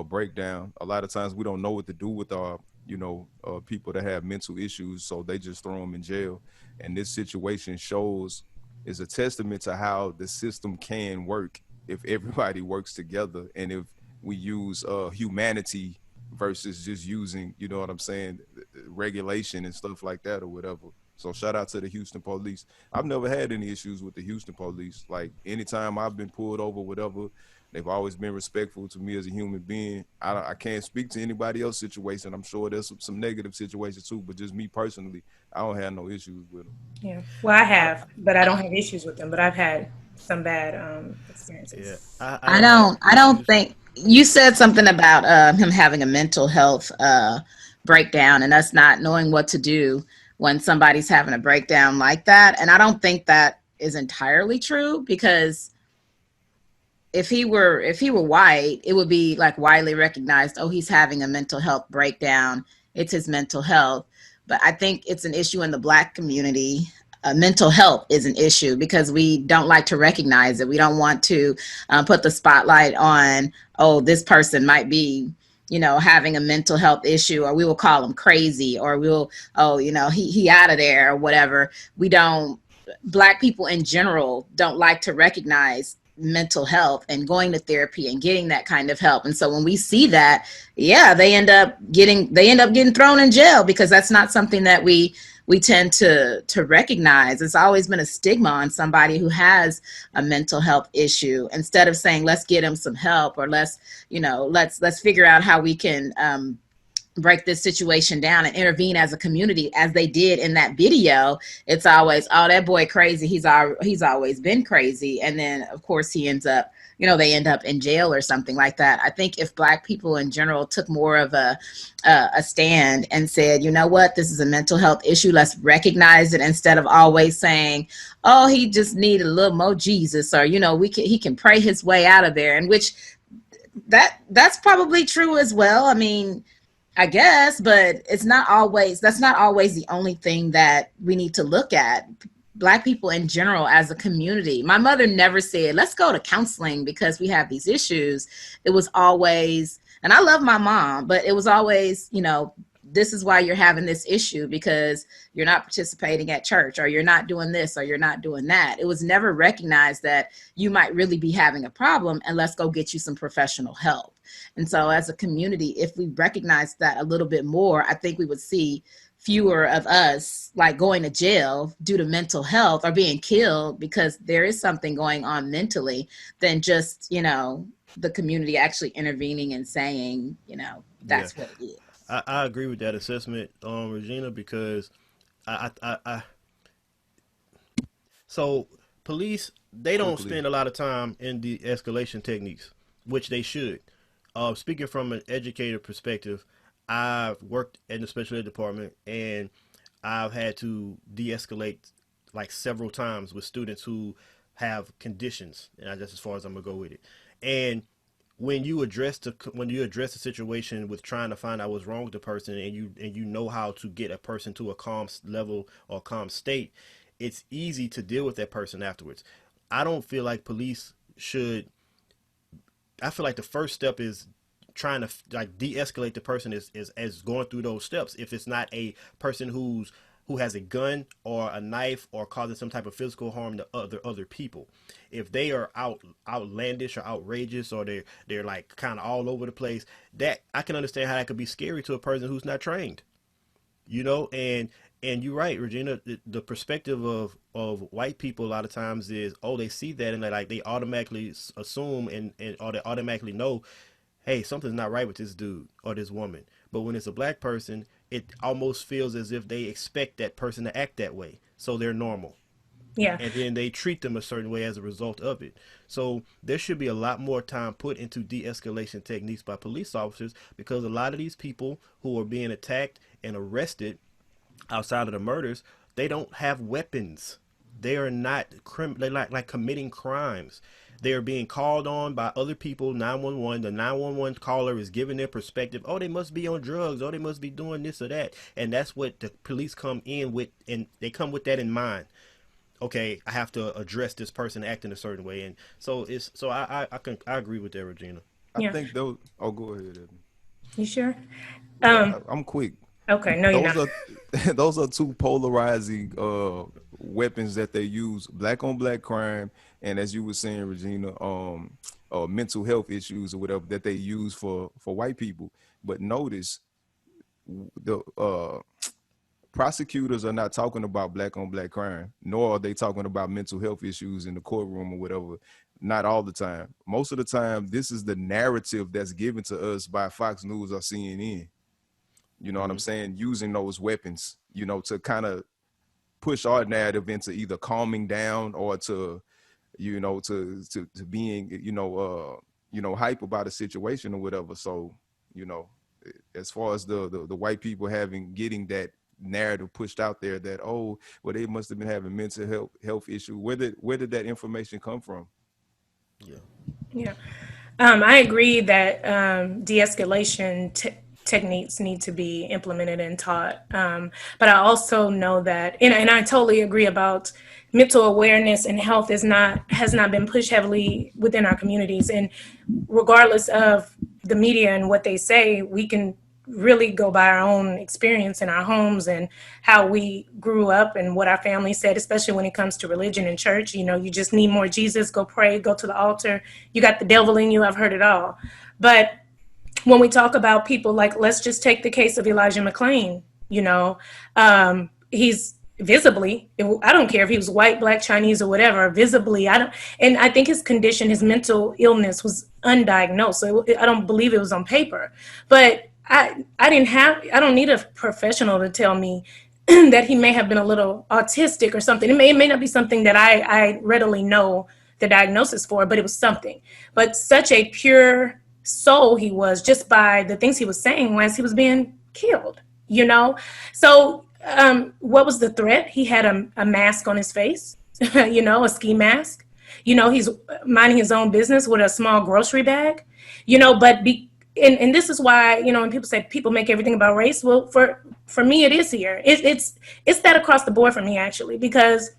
breakdown. A lot of times we don't know what to do with our, you know, people that have mental issues, so they just throw them in jail. And this situation shows is a testament to how the system can work if everybody works together and if we use humanity versus just using, you know what I'm saying, regulation and stuff like that or whatever. So shout out to the Houston police. I've never had any issues with the Houston police. Like anytime I've been pulled over, whatever, they've always been respectful to me as a human being. I can't speak to anybody else's situation. I'm sure there's some negative situations too, but just me personally, I don't have no issues with them. Yeah. Well, I I, have, but I don't have issues with them. But I've had some bad yeah, experiences. I don't have I don't issues. think you said something about him having a mental health breakdown and us not knowing what to do when somebody's having a breakdown like that. And I don't think that is entirely true because if he were white, it would be like widely recognized, oh, he's having a mental health breakdown. It's his mental health. But I think it's an issue in the black community. Mental health is an issue because we don't like to recognize it. We don't want to put the spotlight on, oh, this person might be, you know, having a mental health issue, or we will call him crazy, or we'll, oh, you know, he out of there or whatever. We don't, black people in general don't like to recognize mental health and going to therapy and getting that kind of help. And so when we see that, yeah, they end up getting thrown in jail because that's not something that we tend to recognize. It's always been a stigma on somebody who has a mental health issue. Instead of saying, let's get him some help, or let's, you know, let's figure out how we can break this situation down and intervene as a community, as they did in that video. It's always, oh, that boy crazy, he's always been crazy. And then of course he ends up, you know, they end up in jail or something like that. I think if black people in general took more of a stand and said, you know what, this is a mental health issue, let's recognize it, instead of always saying, oh, he just needed a little more Jesus, or, you know, he can pray his way out of there. And which that's probably true as well. I mean, I guess, but that's not always the only thing that we need to look at. Black people in general as a community. My mother never said, let's go to counseling because we have these issues. It was always, and I love my mom, but it was always, you know, this is why you're having this issue because you're not participating at church, or you're not doing this, or you're not doing that. It was never recognized that you might really be having a problem and let's go get you some professional help. And so as a community, if we recognize that a little bit more, I think we would see fewer of us like going to jail due to mental health or being killed because there is something going on mentally, than just, you know, the community actually intervening and saying, you know, Yeah, That's what it is. I agree with that assessment, Regina, because I so police, they don't Quickly, spend a lot of time in the escalation techniques, which they should. Speaking from an educator perspective, I've worked in the special ed department, and I've had to de-escalate like several times with students who have conditions, and that's as far as I'm gonna go with it. And when you address the situation with trying to find out what's wrong with the person, and you know how to get a person to a calm level or calm state, it's easy to deal with that person afterwards. I don't feel like police should. I feel like the first step is trying to like de-escalate the person is going through those steps. If it's not a person who has a gun or a knife or causing some type of physical harm to other people, if they are outlandish or outrageous, or they're like kind of all over the place, that I can understand how that could be scary to a person who's not trained, you know. And you're right, Regina. The perspective of white people a lot of times is, oh, they see that and they automatically assume or they automatically know, hey, something's not right with this dude or this woman. But when it's a black person, it almost feels as if they expect that person to act that way, so they're normal. Yeah. And then they treat them a certain way as a result of it. So there should be a lot more time put into de-escalation techniques by police officers, because a lot of these people who are being attacked and arrested outside of the murders, they don't have weapons. They are not they're like committing crimes. They are being called on by other people, 911. The 911 caller is giving their perspective. Oh, they must be on drugs. Oh, they must be doing this or that. And that's what the police come in with, and they come with that in mind. Okay, I have to address this person acting a certain way. And I agree with that, Regina. I think those. Oh, go ahead, Evan. You sure? I'm quick. Okay, no, you're not. Those are two polarizing weapons that they use: black on black crime, and as you were saying, Regina, mental health issues or whatever that they use for white people. But notice the prosecutors are not talking about black on black crime, nor are they talking about mental health issues in the courtroom or whatever. Not all the time. Most of the time, this is the narrative that's given to us by Fox News or CNN. You know what I'm saying? Using those weapons, you know, to kind of push our narrative into either calming down or to, you know, to being, hype about a situation or whatever. So, you know, as far as the white people getting that narrative pushed out there that, oh, well, they must have been having mental health issue. Where did that information come from? Yeah. I agree that de-escalation techniques need to be implemented and taught. But I also know that, and I totally agree about mental awareness and health has not been pushed heavily within our communities. And regardless of the media and what they say, we can really go by our own experience in our homes and how we grew up and what our family said, especially when it comes to religion and church. You know, you just need more Jesus, go pray, go to the altar. You got the devil in you. I've heard it all. But when we talk about people, like, let's just take the case of Elijah McClain, you know, he's visibly, I don't care if he was white, black, Chinese, or whatever, visibly, and I think his condition, his mental illness was undiagnosed. So I don't believe it was on paper, but I don't need a professional to tell me that he may have been a little autistic or something. It may not be something that I readily know the diagnosis for, but it was something. But such a pure soul he was, just by the things he was saying as he was being killed, you know? So what was the threat? He had a mask on his face, you know, a ski mask. You know, he's minding his own business with a small grocery bag, you know, and this is why, you know, when people say people make everything about race, well, for me, it is here. It's that across the board for me, actually, because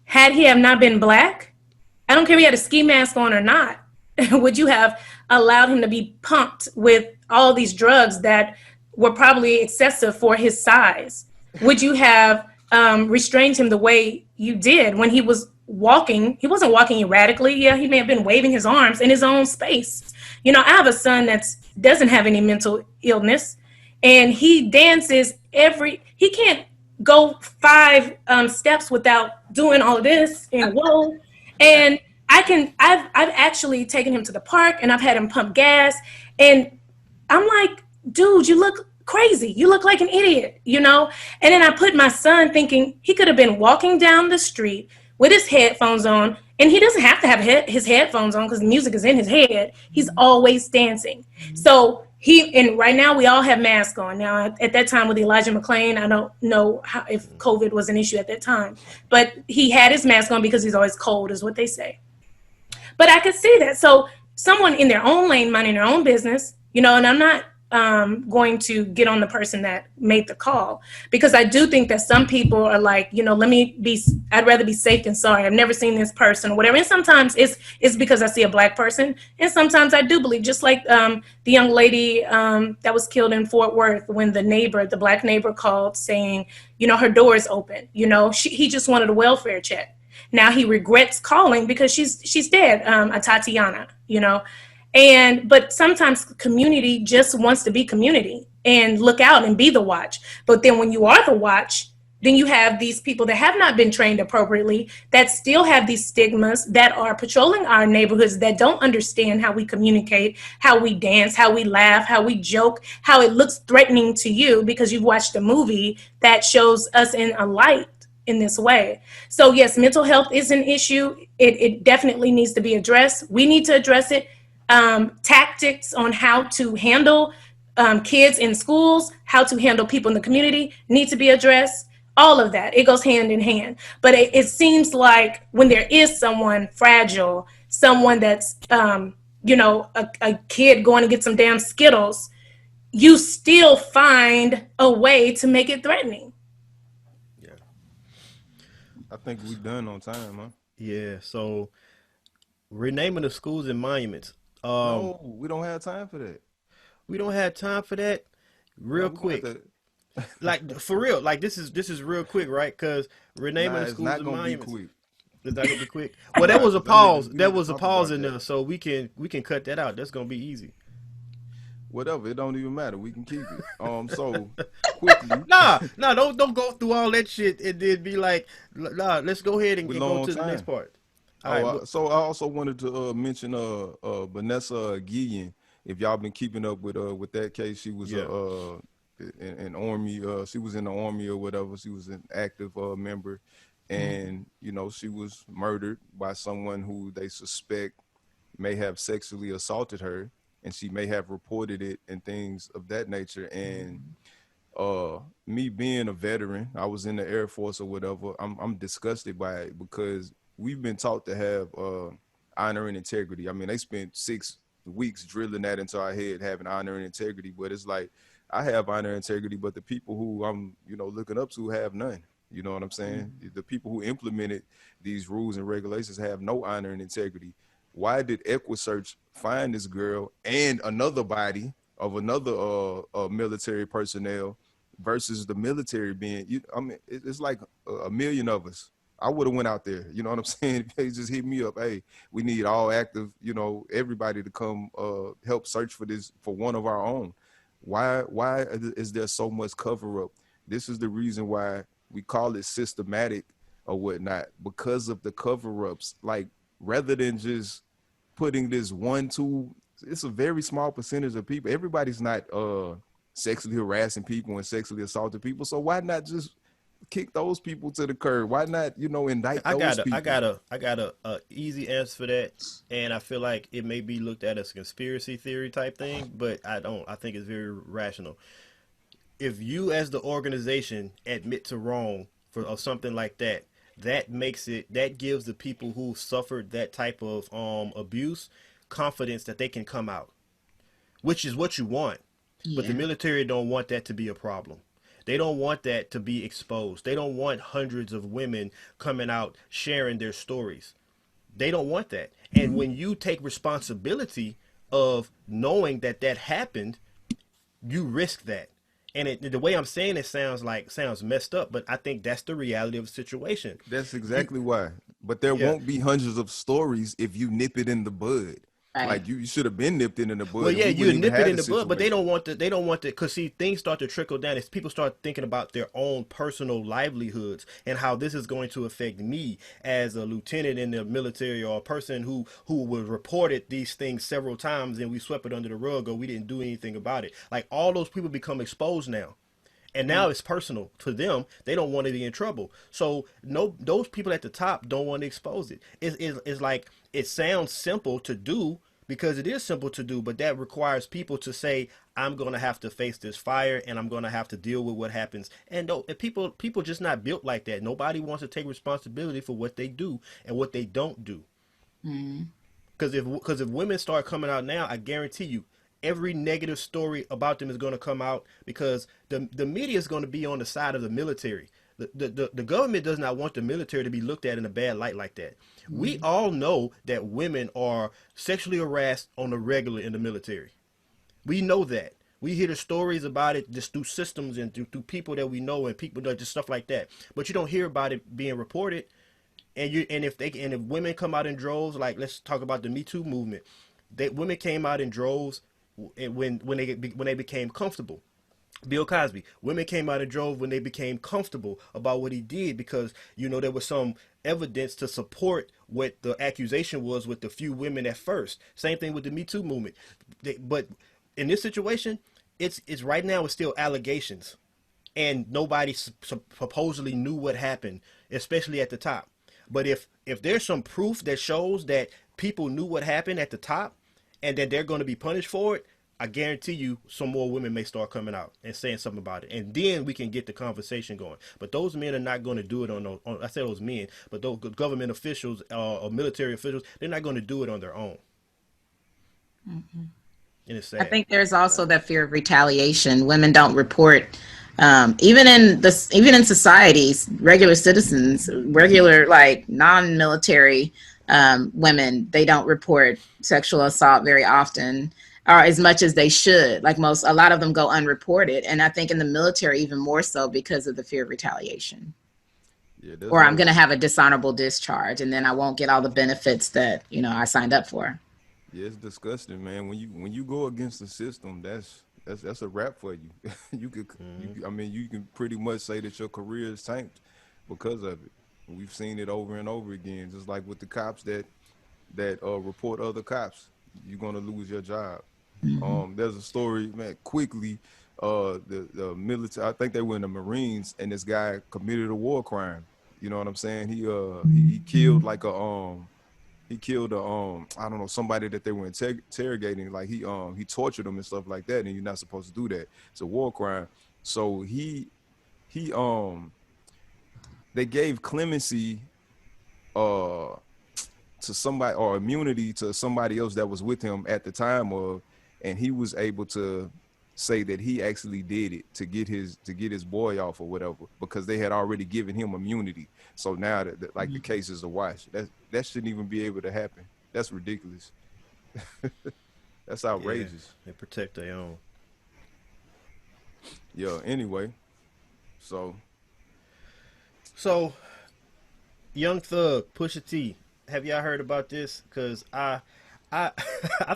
had he have not been black, I don't care if he had a ski mask on or not, would you have allowed him to be pumped with all these drugs that were probably excessive for his size? Would you have restrained him the way you did when he was walking? He wasn't walking erratically. Yeah, he may have been waving his arms in his own space. You know, I have a son that doesn't have any mental illness, and he dances he can't go 5 steps without doing all of this and whoa. And I've actually taken him to the park and I've had him pump gas, and I'm like, dude, you look crazy. You look like an idiot, you know? And then I put my son thinking he could have been walking down the street with his headphones on, and he doesn't have to have his headphones on because the music is in his head. He's always dancing. So and right now we all have masks on. Now, at that time with Elijah McClain, I don't know if COVID was an issue at that time, but he had his mask on because he's always cold, is what they say. But I could see that. So someone in their own lane, minding their own business, and I'm not going to get on the person that made the call, because I do think that some people are like, I'd rather be safe than sorry. I've never seen this person or whatever. And sometimes it's because I see a black person. And sometimes I do believe, just like the young lady that was killed in Fort Worth, when the black neighbor called saying, her door is open. He just wanted a welfare check. Now he regrets calling because she's dead, a Tatiana, but sometimes community just wants to be community and look out and be the watch. But then when you are the watch, then you have these people that have not been trained appropriately, that still have these stigmas, that are patrolling our neighborhoods, that don't understand how we communicate, how we dance, how we laugh, how we joke, how it looks threatening to you because you've watched a movie that shows us in a light in this way. So yes, mental health is an issue. It definitely needs to be addressed. We need to address it. Tactics on how to handle kids in schools, how to handle people in the community need to be addressed. All of that, it goes hand in hand. But it seems like when there is someone fragile, someone that's, a kid going to get some damn Skittles, you still find a way to make it threatening. Yeah. I think we done on time, huh? Yeah. So renaming the schools and monuments. Um, No, we don't have time for that. we don't have time for that. No, Real we gonna have quick, to. like for real, like this is real quick, right? Because renaming Nah, the it's schools not and gonna be monuments. quick. Is that gonna be quick? Well, that Nah, was a cause I need to pause. we There need to was a talk pause about in that. there, so we can cut that out. That's gonna be easy. Whatever, it don't even matter. We can keep it. So quickly, Nah, don't go through all that shit and then be like, nah. Let's go ahead and, we and go long to the next time. part. All Oh, right, but so I also wanted to mention Vanessa Guillien. If y'all been keeping up with that case, she was yeah, an army. She was in the army or whatever. She was an active member, and she was murdered by someone who they suspect may have sexually assaulted her, and she may have reported it and things of that nature. And me being a veteran, I was in the Air Force or whatever. I'm disgusted by it because we've been taught to have honor and integrity. I mean, they spent 6 weeks drilling that into our head, having honor and integrity. But it's like I have honor and integrity, but the people who I'm looking up to have none. You know what I'm saying? The people who implemented these rules and regulations have no honor and integrity. Why did EquiSearch find this girl and another body of another military personnel versus the military being? I mean, it's like a million of us. I would have went out there. You know what I'm saying? They just hit me up. Hey, we need all active, everybody to come help search for this for one of our own. Why is there so much cover up? This is the reason why we call it systematic or whatnot, because of the cover ups. Like, rather than just putting this one, two, it's a very small percentage of people. Everybody's not sexually harassing people and sexually assaulting people. So why not just kick those people to the curb? Why not, indict I those got a, I people? got a, I got a easy answer for that, and I feel like it may be looked at as a conspiracy theory type thing, but I don't. I think it's very rational. If you, as the organization, admit to wrong for or something like that, that gives the people who suffered that type of abuse confidence that they can come out, which is what you want. But the Yeah. military don't want that to be a problem. They don't want that to be exposed. They don't want hundreds of women coming out sharing their stories. They don't want that. And when you take responsibility of knowing that that happened, you risk that. And the way I'm saying it sounds messed up, but I think that's the reality of the situation. That's You, exactly why. But there yeah. won't be hundreds of stories if you nip it in the bud. Right. Like you should have been nipped in the Well, bud, and yeah, we you wouldn't even nip it have in the the bud, but they situation. don't want the They don't want the because see things start to trickle down as people start thinking about their own personal livelihoods and how this is going to affect me as a lieutenant in the military or a person who was reported these things several times and we swept it under the rug or we didn't do anything about it. Like all those people become exposed now. And now Right. it's personal to them. They don't want to be in trouble. So no, those people at the top don't want to expose it. It's like it sounds simple to do because it is simple to do, but that requires people to say, "I'm going to have to face this fire, and I'm going to have to deal with what happens." And no, people just not built like that. Nobody wants to take responsibility for what they do and what they don't do. Mm. Because if women start coming out now, I guarantee you, every negative story about them is going to come out because the media is going to be on the side of the military. The government does not want the military to be looked at in a bad light like that. We all know that women are sexually harassed on the regular in the military. We know that. We hear the stories about it just through systems and through people that we know and people that just stuff like that. But you don't hear about it being reported. And if women come out in droves, like let's talk about the Me Too movement, women came out in droves when they became comfortable. Bill Cosby, women came out and drove when they became comfortable about what he did because there was some evidence to support what the accusation was with the few women at first. Same thing with the Me Too movement. But in this situation, it's right now it's still allegations, and nobody supposedly knew what happened, especially at the top. But if there's some proof that shows that people knew what happened at the top, and that they're going to be punished for it, I guarantee you some more women may start coming out and saying something about it. And then we can get the conversation going. But those men are not going to do it I say those men, but those government officials or military officials, they're not going to do it on their own. Mm-hmm. And it's sad. I think there's also that fear of retaliation. Women don't report, even in societies, regular citizens, regular like non-military women, they don't report sexual assault very often, or as much as they should. Like a lot of them go unreported, and I think in the military even more so because of the fear of retaliation. Yeah, or I'm going to have a dishonorable discharge, and then I won't get all the benefits that I signed up for. Yeah, it's disgusting, man. When you go against the system, that's a wrap for you. You can pretty much say that your career is tanked because of it. We've seen it over and over again, just like with the cops that report other cops. You're gonna lose your job. Mm-hmm. There's a story, man. Quickly, the military. I think they were in the Marines, and this guy committed a war crime. You know what I'm saying? He killed like he killed I don't know, somebody that they were interrogating. Like he tortured them and stuff like that, and you're not supposed to do that. It's a war crime. So they gave clemency to somebody, or immunity to somebody else that was with him at the time and he was able to say that he actually did it to get his boy off or whatever, because they had already given him immunity. So now that like the case is a wash. That shouldn't even be able to happen. That's ridiculous. That's outrageous. Yeah, they protect their own. Yeah, anyway. So Young Thug, Pusha T, have y'all heard about this? Because I I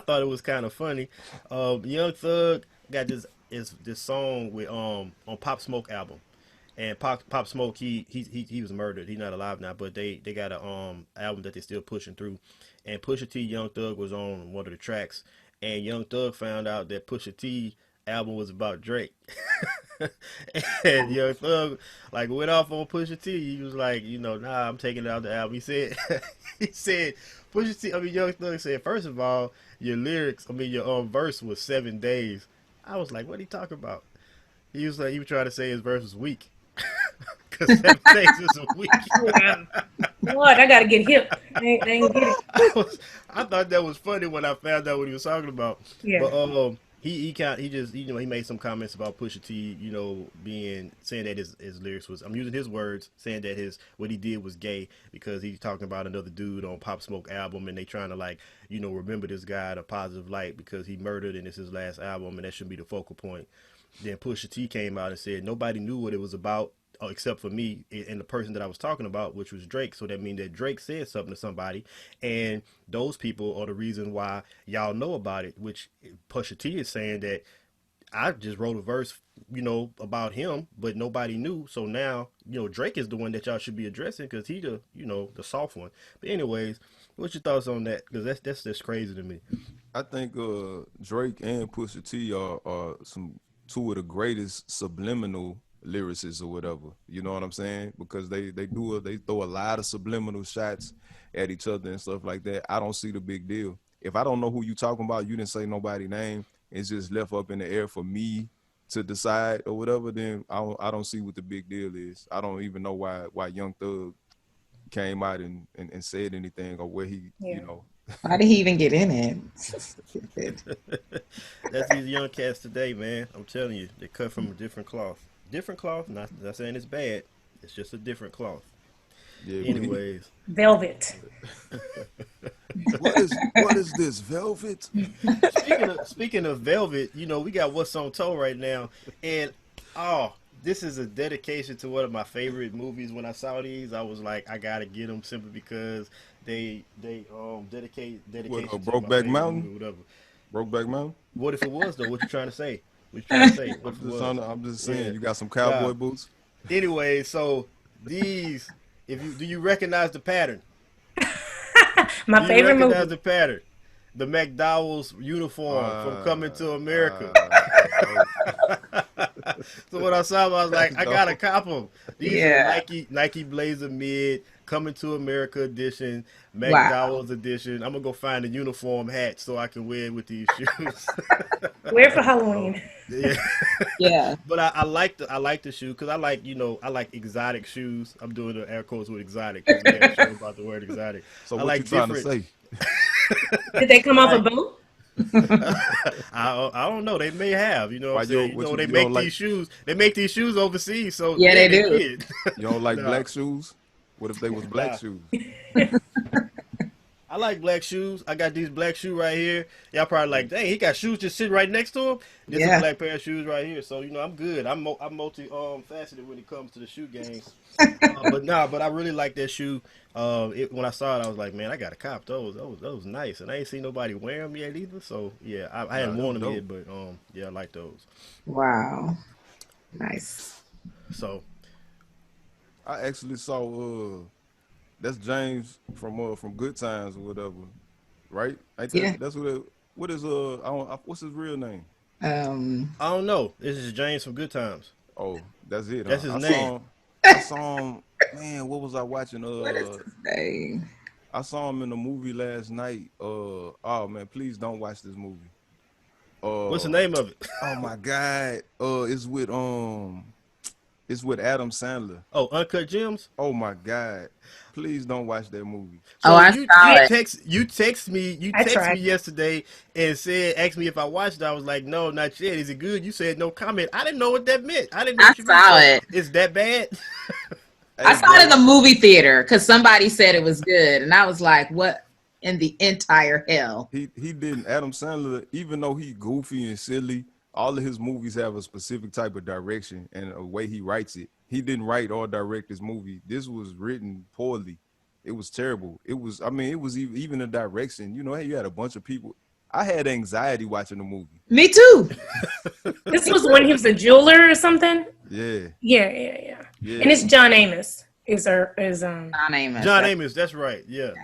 thought it was kind of funny. Young Thug got this song with on Pop Smoke album, and Pop Smoke he was murdered. He's not alive now, but they got a album that they're still pushing through, and Pusha T, Young Thug was on one of the tracks, and Young Thug found out that Pusha T album was about Drake. And Young Thug like went off on Pusha T. He was like, nah, I'm taking it out the album. He said Pusha T. Young Thug said, first of all, your verse was 7 days. I was like, what are you talking about? He was trying to say his verse was weak. Because 7 days is a week. Lord, I gotta get hip. I ain't get it. I thought that was funny when I found out what he was talking about. Yeah. But he made some comments about Pusha T, saying that his lyrics was, I'm using his words, saying that what he did was gay because he's talking about another dude on Pop Smoke album, and they trying to remember this guy in a positive light because he murdered and it's his last album and that should be the focal point. Then Pusha T came out and said nobody knew what it was about except for me and the person that I was talking about, which was Drake. So that means that Drake said something to somebody, and those people are the reason why y'all know about it, which Pusha T is saying that I just wrote a verse, about him, but nobody knew. So now, Drake is the one that y'all should be addressing because he the soft one. But anyways, what's your thoughts on that? Because that's just crazy to me. I think Drake and Pusha T are two of the greatest subliminal lyricists or whatever, you know what I'm saying? Because they throw a lot of subliminal shots at each other and stuff like that. I don't see the big deal. If I don't know who you talking about, you didn't say nobody's name, it's just left up in the air for me to decide or whatever, then I don't see what the big deal is. I don't even know why Young Thug came out and said anything, or where he Why did he even get in it? That's these young cats today, man. I'm telling you, they cut from a different cloth. Different cloth. Not saying it's bad. It's just a different cloth. Yeah, we. Anyways, Velvet. What is this velvet? speaking of velvet, we got what's on toe right now, and oh, this is a dedication to one of my favorite movies. When I saw these, I was like, I gotta get them simply because they dedicate What? dedication to my Brokeback favorite Mountain? movie, whatever. Brokeback Mountain? What if it was though? What you trying to say? What you trying to say? What if it was? I'm just Yeah. saying. You got some Nah. cowboy boots. Anyway, so these, if you do you recognize the pattern? My Do you favorite recognize movie. the pattern? The McDowell's uniform from Coming to America. No. So when I saw them, I was like, I No. gotta cop them. These are Yeah. Nike Blazer Mid Coming to America edition, Wow. McDowell's edition. I'm gonna go find a uniform hat so I can wear it with these shoes. Wear it for Halloween. Yeah. Yeah. But I like the shoe because I like exotic shoes. I'm doing the air quotes with exotic because we had a show about the word exotic. So I what you like trying to different. say? Did they come I off a like boat? I don't know. They may have. You know what Why I'm saying? what They you don't make like? these shoes. They make these shoes overseas, so Yeah, yeah, they they do. did. You don't like Nah, black shoes? What if they was black nah. shoes? I like black shoes. I got these black shoe right here. Y'all probably like, dang, he got shoes just sitting right next to him. This a Yeah. black pair of shoes right here. So I'm good. I'm multi faceted when it comes to the shoe game. But I really like that shoe. When I saw it, I was like, man, I got to cop those. Those nice, and I ain't seen nobody wear them yet either. So yeah, I Nah, hadn't them worn them dope. yet, but yeah, I like those. Wow. Nice. So I actually saw that's James from Good Times or whatever, right? Ain't Yeah. that's what is what's his real name? Um, I don't know. This is James from Good Times. Oh, that's it, That's huh? his name. I saw him, man, what was I watching? what is his name? I saw him in a movie last night. Oh man, please don't watch this movie. What's the Uh name of it? oh my God. It's with Adam Sandler. Oh, Uncut Gems. Oh my God. Please don't watch that movie. Oh, So I you saw you it. text you I text me tried. yesterday and asked me if I watched it. I was like, no, not yet. Is it good? You said no comment. I didn't know what that meant. I didn't know I what you meant. saw So it. it's that bad? I Hey, saw it in bro. the movie theater because somebody said it was good, and I was like, "What in the entire hell?" He didn't Adam Sandler, even though he goofy and silly, all of his movies have a specific type of direction and a way he writes it. He didn't write or direct this movie. This was written poorly. It was terrible. It was even the direction. Hey, you had a bunch of people. I had anxiety watching the movie. Me too. This was when he was a jeweler or something. Yeah, Yeah. And yeah. it's John Amos. Is My name is John Amos. That's right. Yeah.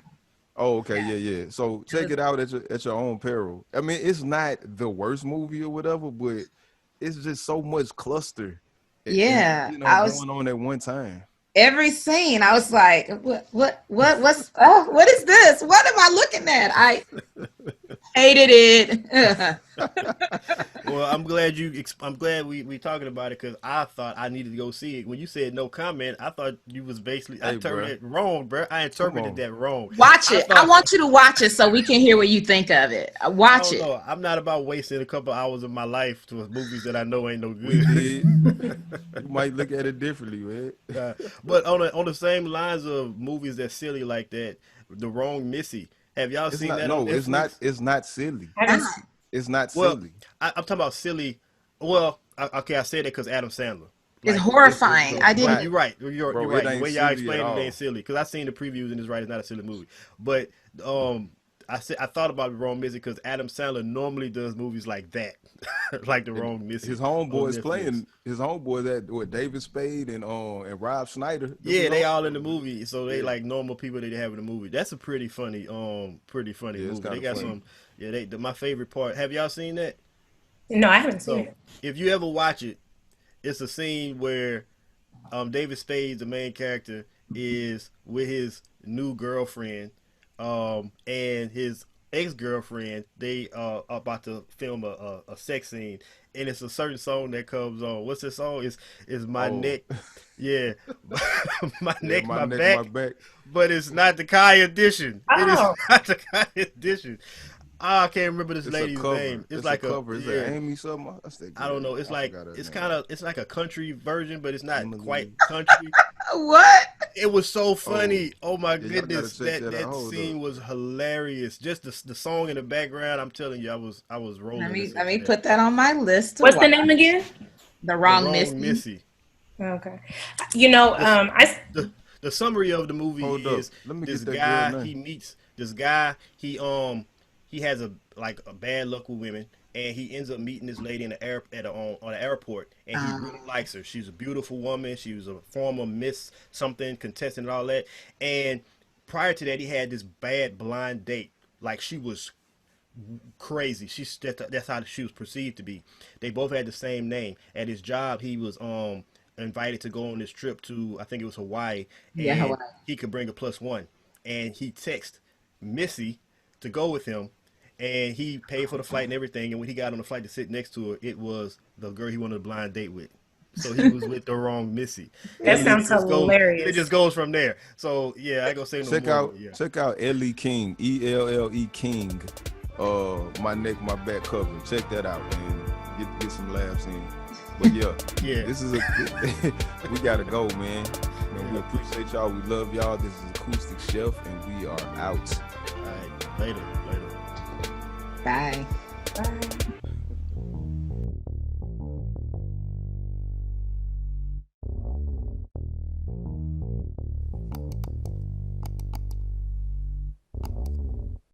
Oh, okay, yeah. So check it out at your own peril. I mean, it's not the worst movie or whatever, but it's just so much cluster and yeah. I was going on at one time. every scene. I was like, what's what is this? What am I looking at? I hated it. Well, I'm glad we talking about it because I thought I needed to go see it. When you said no comment, I thought you was basically I Hey, turned bro, it wrong, bro. I come interpreted on. that wrong. Watch I it. I thought want you to watch it so we can hear what you think of it. I Watch don't it. know. I'm not about wasting a couple hours of my life to movies that I know ain't no We good. did. You might look at it differently, man. Uh, but on the same lines of movies that's silly like that, The Wrong Missy. Have y'all It's seen not. that on No, it's not. Netflix? It's not silly. I Ah, haven't. It's not Well, silly. I'm talking about silly. Well, okay, I said that because Adam Sandler. it's Like horrifying. I It's But didn't. not, you're right. You're bro. It right. The ain't way y'all silly at explained it ain't all. silly because I seen the previews and it's right. It's not a silly movie. But um, I thought about The Wrong Missy because Adam Sandler normally does movies like that, like The And Wrong Missy his on homeboys Netflix. playing. His homeboys that with David Spade and Rob Schneider. Them his Yeah, they all in the homeboys, man. movie, so they Yeah, like normal people that they have in the movie. That's a pretty funny yeah. It's movie. They kind of got funny. some, yeah. My favorite part. Have y'all seen that? No, I haven't seen So it. if you ever watch it, it's a scene where David Spade, the main character, is with his new girlfriend, and his ex girlfriend. They are about to film a sex scene, and it's a certain song that comes on. What's the song? Is my Oh, neck? Yeah, my yeah. neck, My my neck, my back. back. but it's not the Kai edition. It is Oh. not the Kai edition. I can't remember this It's lady's a cover. name. It's like a cover. Is it Amy something? I don't know. It's I like forgot her it's name. kind of it's like a country version, but it's not Emily. quite country. What? It was so funny. Oh my Yeah, y'all gotta goodness, check that out. that Hold scene was hilarious. Just the song in the background. I'm telling you, I was rolling. Let me put that on my list. What's the name again? The Wrong Missy. Missy. Okay. You know, The summary of the movie Hold up. is Let me this get that guy. girl name. He meets this guy. He has a bad luck with women, and he ends up meeting this lady in the on the airport, and he really likes her. She's a beautiful woman. She was a former Miss something contestant and all that. And prior to that, he had this bad blind date. Like, she was crazy. That's how she was perceived to be. They both had the same name. At his job, he was invited to go on this trip to, I think it was Hawaii, and Yeah, Hawaii. he could bring a +1. And he texted Missy to go with him, and he paid for the flight and everything. And when he got on the flight to sit next to her, it was the girl he wanted a blind date with. So he was with the wrong Missy. that And sounds hilarious. It just goes from there. So yeah, I ain't gonna say no more. Check out Ellie King, ELLE King. My neck, my back cover. Check that out and get some laughs in. But yeah, this is we gotta go, man. We appreciate y'all. We love y'all. This is Acoustic Chef, and we are out. All right, later. Bye. Bye.